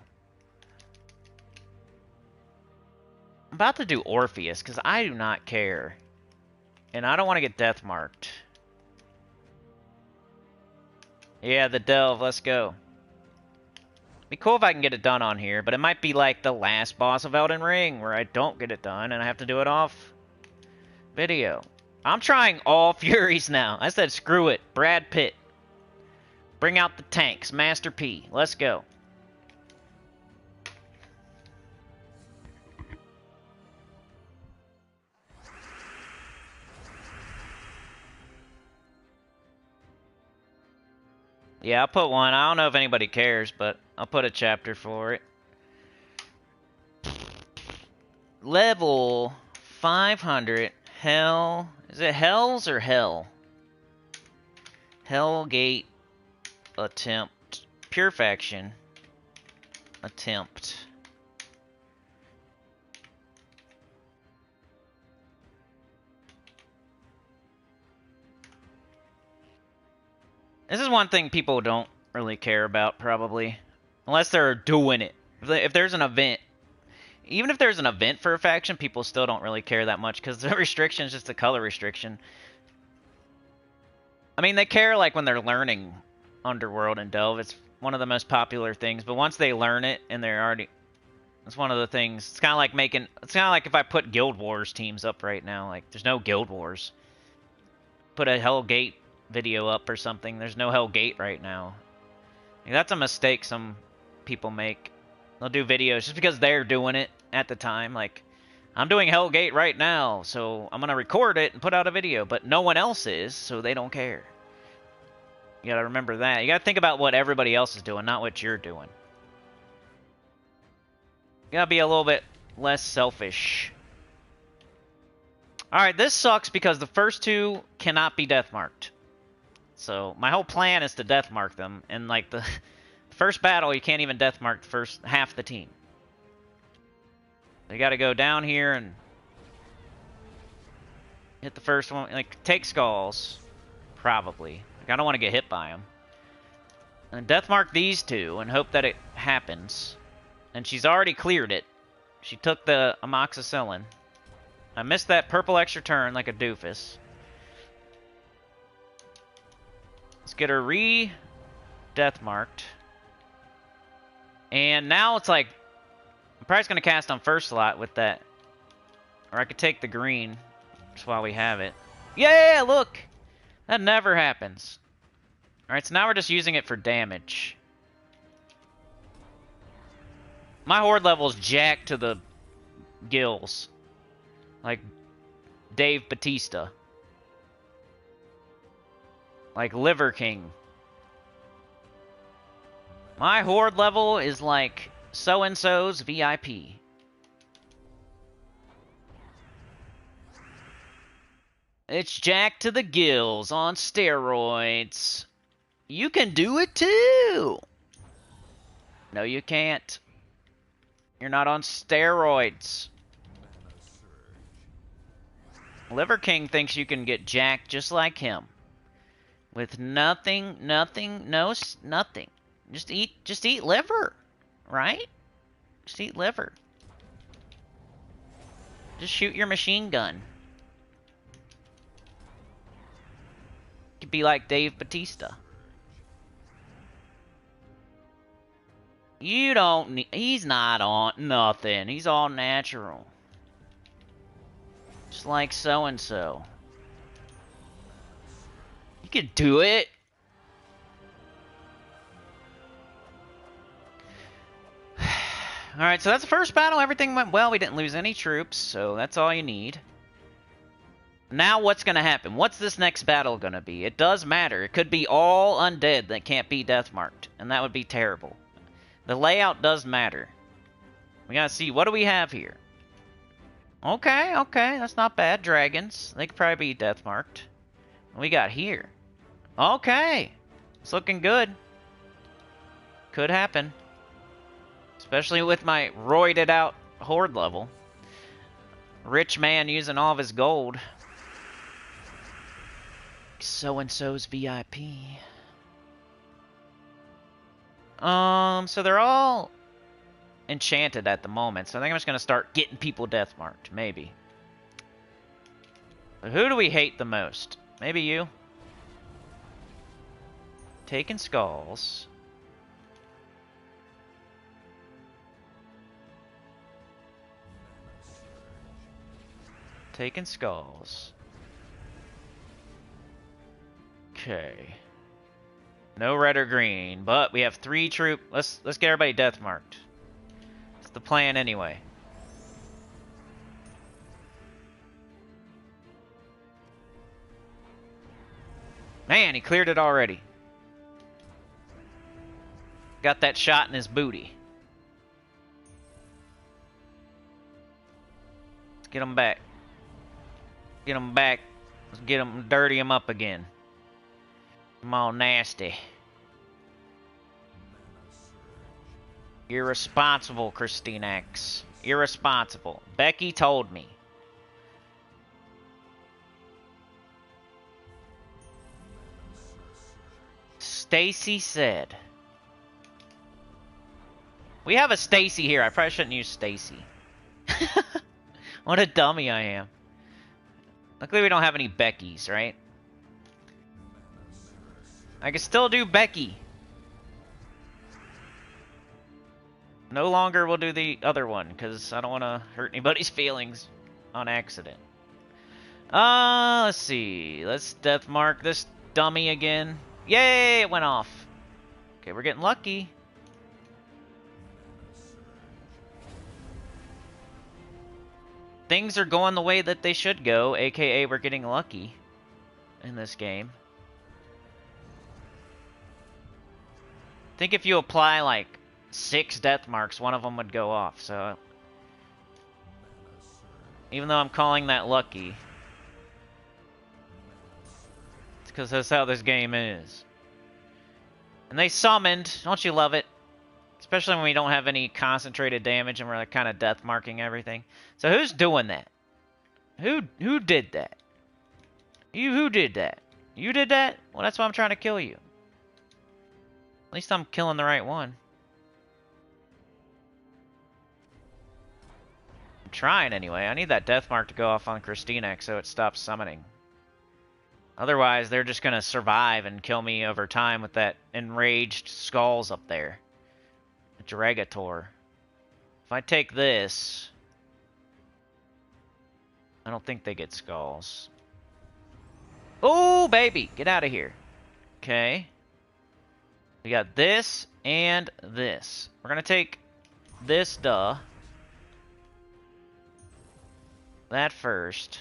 I'm about to do Orpheus, because I do not care. And I don't want to get death marked. Yeah, the delve, let's go. Be cool if I can get it done on here, but it might be like the last boss of Elden Ring, where I don't get it done, and I have to do it off video. I'm trying all Furies now. I said screw it. Brad Pitt. Bring out the tanks. Master P. Let's go. Yeah, I'll put one. I don't know if anybody cares, but I'll put a chapter for it. Level 500. Hell. Is it Hells or Hell? Hellgate attempt. Pure faction. Attempt. This is one thing people don't really care about, probably. Unless they're doing it. If there's an event. Even if there's an event for a faction, people still don't really care that much, because the restriction is just a color restriction. I mean, they care, like, when they're learning Underworld and Delve. It's one of the most popular things, but once they learn it, and they're already... It's one of the things... It's kind of like making... It's kind of like if I put Guild Wars teams up right now. Like, there's no Guild Wars. Put a Hellgate video up or something. There's no Hellgate right now. Like, that's a mistake some people make. They'll do videos just because they're doing it at the time. Like, I'm doing Hellgate right now, so I'm going to record it and put out a video. But no one else is, so they don't care. You got to remember that. You got to think about what everybody else is doing, not what you're doing. You got to be a little bit less selfish. Alright, this sucks because the first two cannot be death marked. So, my whole plan is to death mark them. And, like, the first battle, you can't even death mark the first half the team. You gotta go down here and hit the first one. Like, take skulls. Probably. Like, I don't want to get hit by them. And death mark these two and hope that it happens. And she's already cleared it. She took the amoxicillin. I missed that purple extra turn like a doofus. Let's get her re-death marked. And now it's like... I'm probably going to cast on first slot with that. Or I could take the green just while we have it. Yeah, look! That never happens. Alright, so now we're just using it for damage. My horde level is jacked to the gills. Like Dave Bautista. Like Liver King. My horde level is like so-and-so's VIP. It's jacked to the gills on steroids. You can do it too. No, you can't. You're not on steroids. Liver King thinks you can get jacked just like him. With nothing. Just eat liver, right? Just eat liver. Just shoot your machine gun. You could be like Dave Bautista. You don't need... He's not on nothing. He's all natural. Just like so-and-so. You could do it. Alright, so that's the first battle. Everything went well. We didn't lose any troops, so that's all you need. Now what's going to happen? What's this next battle going to be? It does matter. It could be all undead that can't be death-marked, and that would be terrible. The layout does matter. We got to see, what do we have here? Okay, okay, that's not bad. Dragons. They could probably be death-marked. What we got here? Okay. It's looking good. Could happen. Especially with my roided out horde level. Rich man using all of his gold. So-and-so's VIP. So they're all enchanted at the moment. So I think I'm just going to start getting people death marked. Maybe. But who do we hate the most? Maybe you. Taking skulls. Taking skulls. Okay. No red or green, but we have 3 troop. Let's get everybody death marked. That's the plan anyway. Man, he cleared it already. Got that shot in his booty. Let's get him back. Get him back. Let's get him, dirty him up again. I'm all nasty. Irresponsible, Christine X. Irresponsible. Becky told me. Stacy said. We have a Stacy here. I probably shouldn't use Stacy. What a dummy I am. Luckily we don't have any Beckys, right? I can still do Becky. No longer will do the other one, because I don't want to hurt anybody's feelings on accident. Let's see. Let's death mark this dummy again. Yay, it went off. Okay, we're getting lucky. Things are going the way that they should go, aka we're getting lucky in this game. I think if you apply like 6 death marks, one of them would go off, so... Even though I'm calling that lucky, it's because that's how this game is. And they summoned, don't you love it? Especially when we don't have any concentrated damage and we're like kind of death marking everything. So who's doing that? Who did that? Who did that? You did that? Well, that's why I'm trying to kill you. At least I'm killing the right one. I'm trying anyway. I need that death mark to go off on Christina so it stops summoning. Otherwise, they're just going to survive and kill me over time with that enraged skulls up there. Dragator. If I take this, I don't think they get skulls. Oh, baby! Get out of here. Okay. We got this and this. We're going to take this, duh. That first.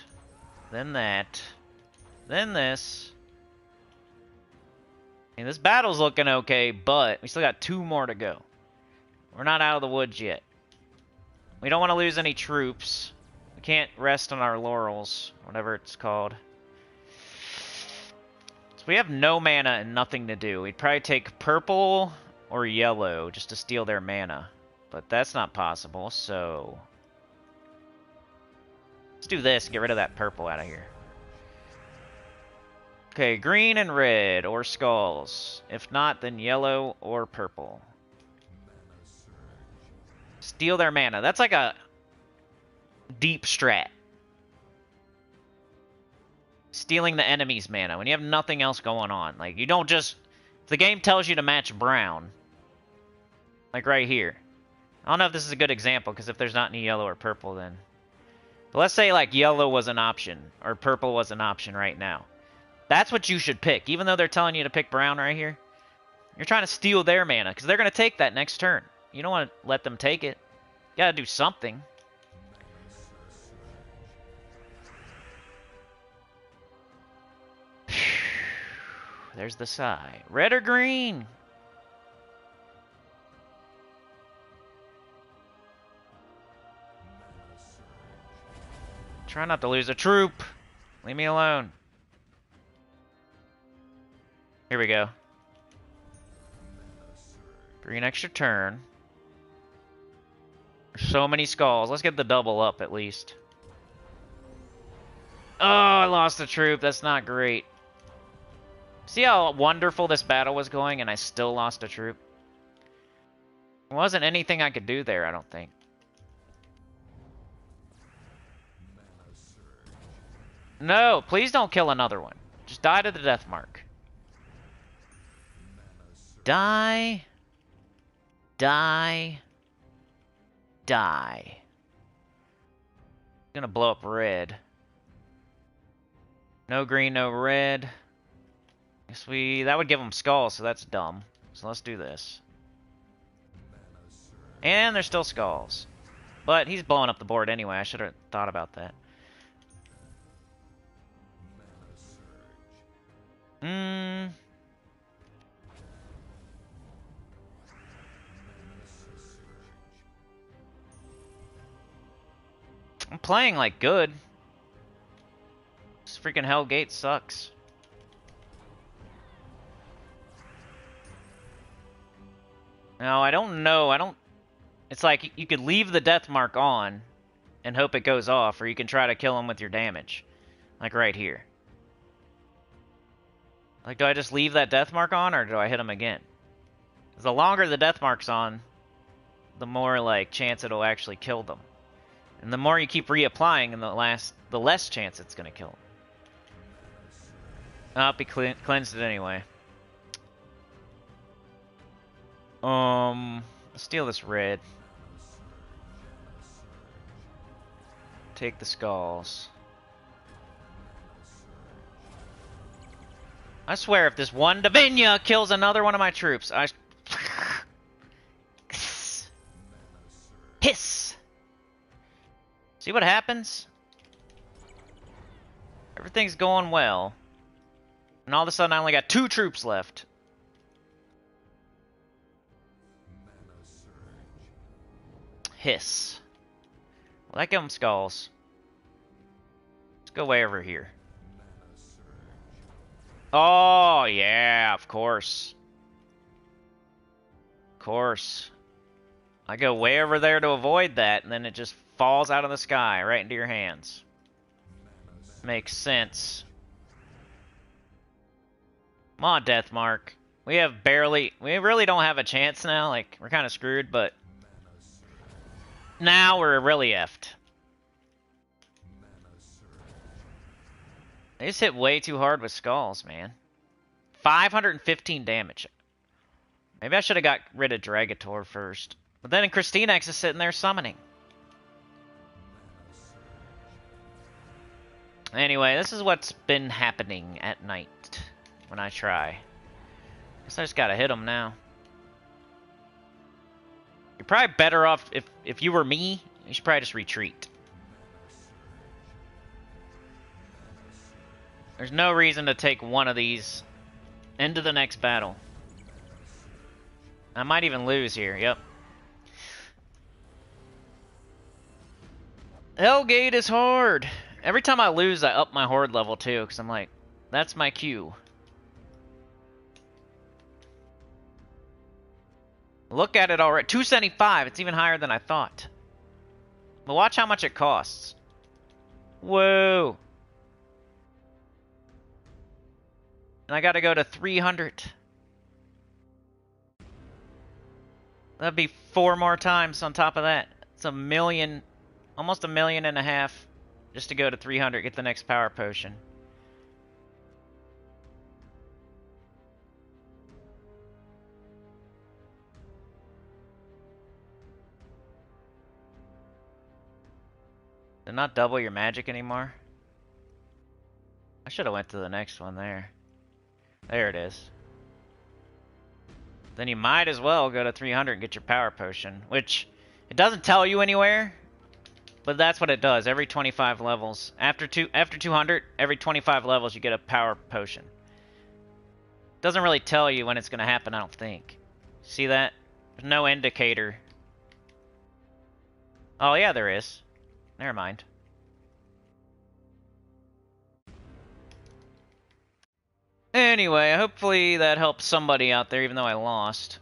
Then that. Then this. And this battle's looking okay, but we still got 2 more to go. We're not out of the woods yet. We don't want to lose any troops. We can't rest on our laurels, whatever it's called. So we have no mana and nothing to do. We'd probably take purple or yellow just to steal their mana. But that's not possible, so... Let's do this and get rid of that purple out of here. Okay, green and red or skulls. If not, then yellow or purple. Steal their mana. That's like a deep strat. Stealing the enemy's mana when you have nothing else going on. Like, you don't just... If the game tells you to match brown, like right here. I don't know if this is a good example, because if there's not any yellow or purple, then... But let's say, like, yellow was an option, or purple was an option right now. That's what you should pick, even though they're telling you to pick brown right here. You're trying to steal their mana, because they're going to take that next turn. You don't want to let them take it. You got to do something. There's the sigh. Red or green? Try not to lose a troop. Leave me alone. Here we go. Green extra turn. There's so many skulls. Let's get the double up at least. Oh, I lost a troop. That's not great. See how wonderful this battle was going and I still lost a troop? There wasn't anything I could do there, I don't think. No, please don't kill another one. Just die to the death mark. Die. Die. Die. I'm gonna blow up red. No green, no red. Guess that would give them skulls, so that's dumb. So let's do this. And there's still skulls. But he's blowing up the board anyway. I should have thought about that. I'm playing like good. This freaking Hellgate sucks. No, I don't know. It's like you could leave the death mark on and hope it goes off, or you can try to kill him with your damage. Like right here. Like, do I just leave that death mark on, or do I hit him again? Because the longer the death mark's on, the more, like, chance it'll actually kill them. And the more you keep reapplying, and the less chance it's going to kill them. Oh, he cleansed it anyway. Let's steal this red. Take the skulls. I swear, if this one Davinia kills another one of my troops, Hiss! See what happens? Everything's going well. And all of a sudden I only got 2 troops left. Hiss. Well, that gave them skulls. Let's go way over here. Oh, yeah, of course. Of course. I go way over there to avoid that, and then it just falls out of the sky right into your hands. Makes sense. Come on, Deathmark. We really don't have a chance now. Like, we're kind of screwed, but now we're really effed. They just hit way too hard with skulls, man. 515 damage. Maybe I should have got rid of Dragator first. But then Christinex is sitting there summoning. Anyway, this is what's been happening at night when I try. Guess I just gotta hit him now. You're probably better off, if you were me, you should probably just retreat. There's no reason to take one of these into the next battle. I might even lose here, yep. Hellgate is hard. Every time I lose, I up my horde level too, because I'm like, that's my cue. Look at it already. 275. It's even higher than I thought. But watch how much it costs. Whoa. And I gotta go to 300. That'd be 4 more times on top of that. It's a million, almost 1.5 million just to go to 300, get the next power potion. Did not double your magic anymore? I should have went to the next one there. There it is. Then you might as well go to 300 and get your power potion, which it doesn't tell you anywhere, but that's what it does. Every 25 levels, after 200, every 25 levels you get a power potion. Doesn't really tell you when it's going to happen, I don't think. See that? There's no indicator. Oh yeah, there is. Never mind. Anyway, hopefully that helps somebody out there, even though I lost.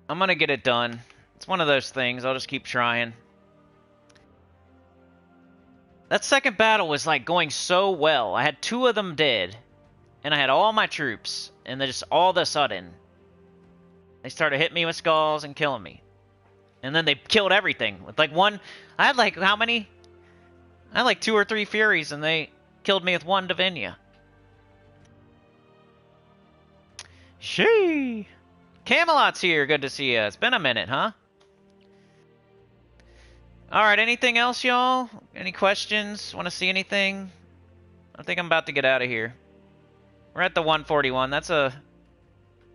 I'm gonna get it done. It's one of those things. I'll just keep trying. That second battle was like going so well. I had 2 of them dead, and I had all my troops, and then just all of a sudden, they started hitting me with skulls and killing me. And then they killed everything. With like one, I had like, how many? I had like 2 or 3 Furies, and they killed me with 1 Divinia. Shee! Camelot's here. Good to see you. It's been a minute, huh? Alright, anything else, y'all? Any questions? Want to see anything? I think I'm about to get out of here. We're at the 141. That's a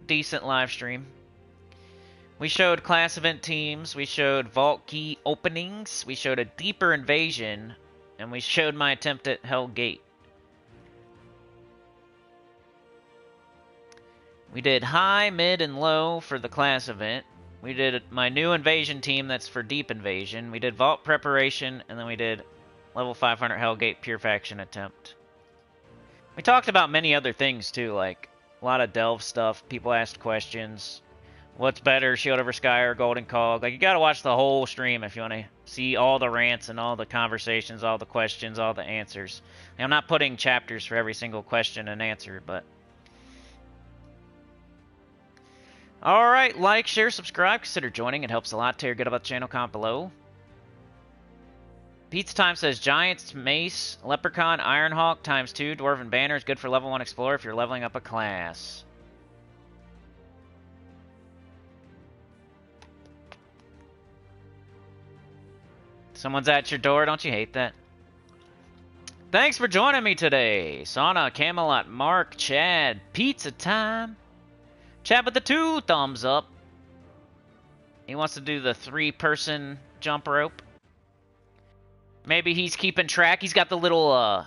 decent live stream. We showed class event teams. We showed vault key openings. We showed a deeper invasion. And we showed my attempt at Hell Gate. We did high, mid, and low for the class event. We did my new invasion team that's for deep invasion. We did vault preparation, and then we did level 500 Hell Gate pure faction attempt. We talked about many other things too, like a lot of delve stuff. People asked questions. What's better, Shield over Sky or Golden Cog? Like, you gotta watch the whole stream if you want to see all the rants and all the conversations, all the questions, all the answers. And I'm not putting chapters for every single question and answer, but... Alright, like, share, subscribe, consider joining. It helps a lot. Tell your good about the channel, comment below. Pizza Time says, Giants, Mace, Leprechaun, Ironhawk, ×2, Dwarven Banner is good for level 1 Explorer if you're leveling up a class. Someone's at your door, don't you hate that? Thanks for joining me today. Sauna, Camelot, Mark, Chad, Pizza Time. Chad with the 2 thumbs up. He wants to do the 3-person jump rope. Maybe he's keeping track. He's got the little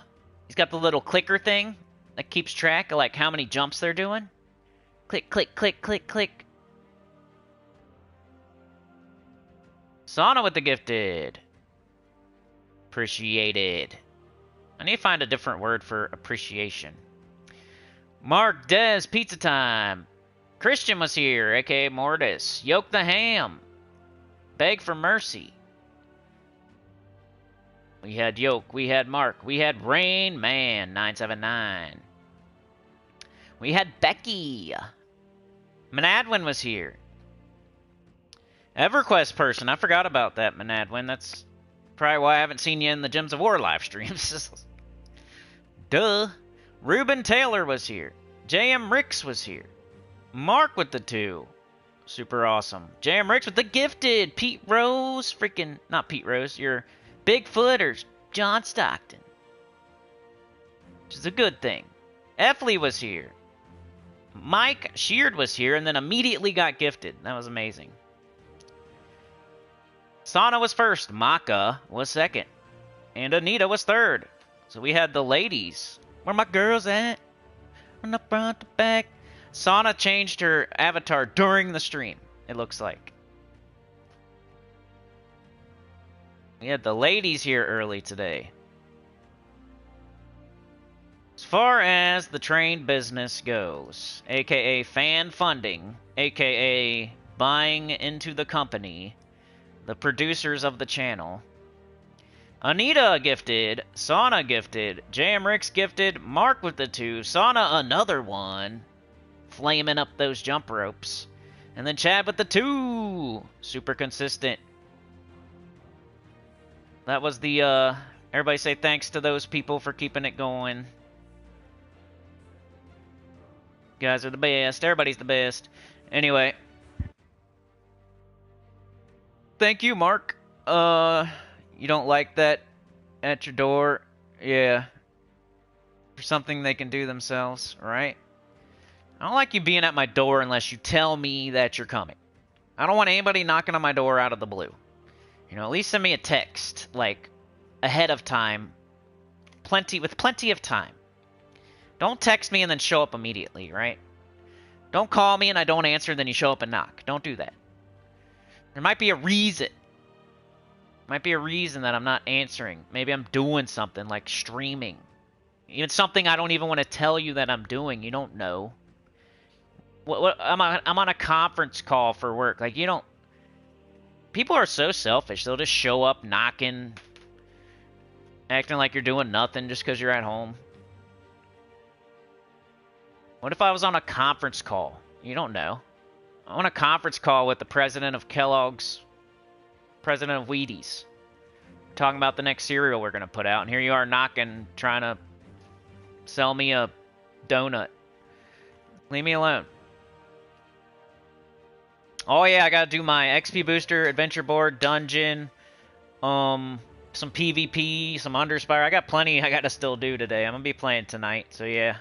clicker thing that keeps track of like how many jumps they're doing. Click, click, click, click, click. Sauna with the gifted. Appreciated. I need to find a different word for appreciation. Mark, Des, Pizza Time. Christian was here, aka Mortis. Yoke the Ham. Beg for Mercy. We had Yoke, we had Mark, we had Rain Man 979. We had Becky. Manadwin was here. EverQuest person, I forgot about that, Manadwin. That's probably why I haven't seen you in the Gems of War live streams. Duh. Ruben Taylor was here. JM Ricks was here. Mark with the 2. Super awesome. JM Ricks with the gifted. Pete Rose. Freaking, not Pete Rose. You're Bigfoot or John Stockton. Which is a good thing. Effley was here. Mike Sheard was here and then immediately got gifted. That was amazing. Sana was first. Maka was second. And Anita was third. So we had the ladies. Where my girls at? From the front to back. Sana changed her avatar during the stream, it looks like. We had the ladies here early today. As far as the train business goes, aka fan funding, aka buying into the company, the producers of the channel, Anita gifted, Sana gifted, JM Ricks gifted, Mark with the 2, Sana another one, flaming up those jump ropes, and then Chad with the 2, super consistent. That was the, everybody say thanks to those people for keeping it going. You guys are the best. Everybody's the best. Anyway. Thank you, Mark. You don't like that at your door? Yeah. For something they can do themselves, right? I don't like you being at my door unless you tell me that you're coming. I don't want anybody knocking on my door out of the blue. You know, at least send me a text, like, ahead of time. With plenty of time. Don't text me and then show up immediately, right? Don't call me and I don't answer, then you show up and knock. Don't do that. There might be a reason. Might be a reason that I'm not answering. Maybe I'm doing something, like streaming. Even something I don't even want to tell you that I'm doing. You don't know. I'm on a conference call for work. Like, you don't... People are so selfish. They'll just show up knocking, acting like you're doing nothing just because you're at home. What if I was on a conference call? You don't know. I'm on a conference call with the president of Kellogg's, president of Wheaties. We're talking about the next cereal we're going to put out, and here you are knocking, trying to sell me a donut. Leave me alone. Oh yeah, I gotta do my XP booster, adventure board, dungeon, some PvP, some Underspire. I got plenty I gotta still do today. I'm gonna be playing tonight, so yeah.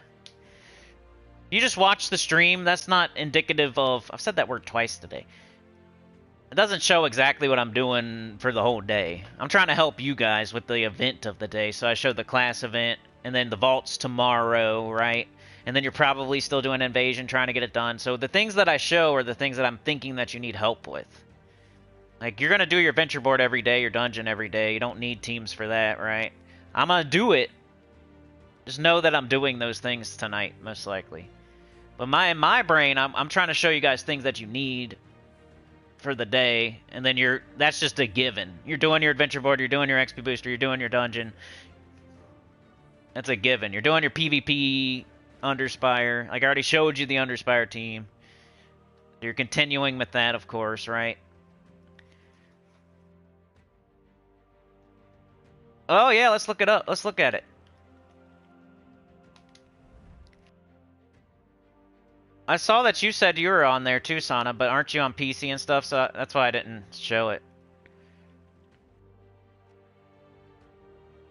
You just watch the stream, that's not indicative of... I've said that word twice today. It doesn't show exactly what I'm doing for the whole day. I'm trying to help you guys with the event of the day, so I showed the class event, and then the vaults tomorrow, right? And then you're probably still doing Invasion, trying to get it done. So the things that I show are the things that I'm thinking that you need help with. Like, you're going to do your adventure board every day, your dungeon every day. You don't need teams for that, right? I'm going to do it. Just know that I'm doing those things tonight, most likely. But in my brain, I'm trying to show you guys things that you need for the day. And then that's just a given. You're doing your adventure board, you're doing your XP booster, you're doing your dungeon. That's a given. You're doing your PvP... Underspire. Like, I already showed you the Underspire team. You're continuing with that, of course, right? Oh, yeah, let's look it up. Let's look at it. I saw that you said you were on there too, Sana, but aren't you on PC and stuff? So that's why I didn't show it.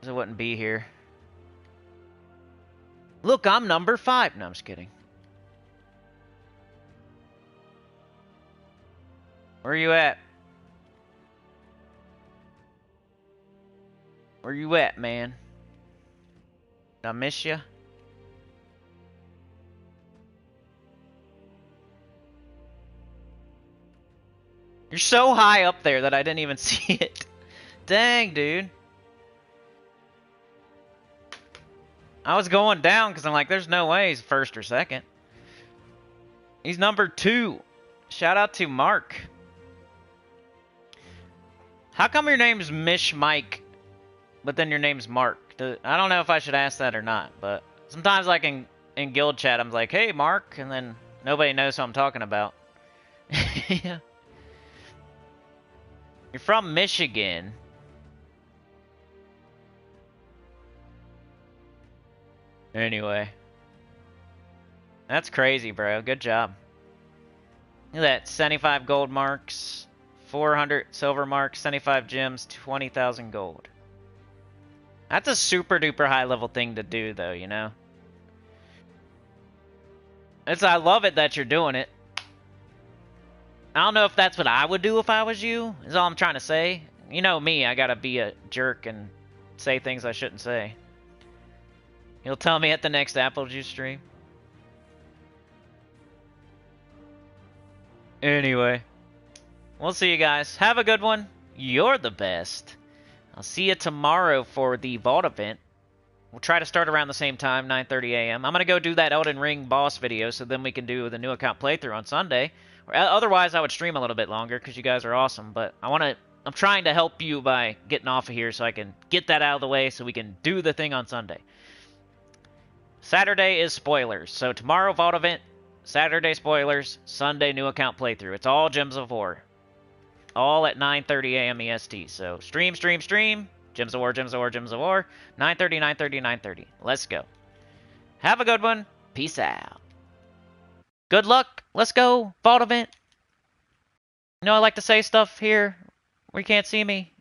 It wouldn't be here. Look, I'm number 5. No, I'm just kidding. Where are you at? Where you at, man? Did I miss you? You're so high up there that I didn't even see it. Dang, dude. I was going down because I'm like, there's no way he's first or second. He's number 2. Shout out to Mark. How come your name's Mish Mike, but then your name's Mark? I don't know if I should ask that or not, but sometimes like in guild chat, I'm like, hey, Mark, and then nobody knows who I'm talking about. Yeah. You're from Michigan. Anyway. That's crazy, bro. Good job. Look at that. 75 gold marks, 400 silver marks, 75 gems, 20,000 gold. That's a super duper high level thing to do, though, you know? I love it that you're doing it. I don't know if that's what I would do if I was you, is all I'm trying to say. You know me, I gotta be a jerk and say things I shouldn't say. You'll tell me at the next Apple Juice stream. Anyway. We'll see you guys. Have a good one. You're the best. I'll see you tomorrow for the Vault event. We'll try to start around the same time, 9:30 a.m. I'm going to go do that Elden Ring boss video so then we can do the new account playthrough on Sunday. Otherwise, I would stream a little bit longer because you guys are awesome. But I'm trying to help you by getting off of here so I can get that out of the way so we can do the thing on Sunday. Saturday is spoilers. So tomorrow, Vault event. Saturday, spoilers. Sunday, new account playthrough. It's all Gems of War. All at 9:30 a.m. EST. So stream, stream, stream. Gems of War, Gems of War, Gems of War. 930, 930, 930. Let's go. Have a good one. Peace out. Good luck. Let's go. Vault event. You know I like to say stuff here where you can't see me.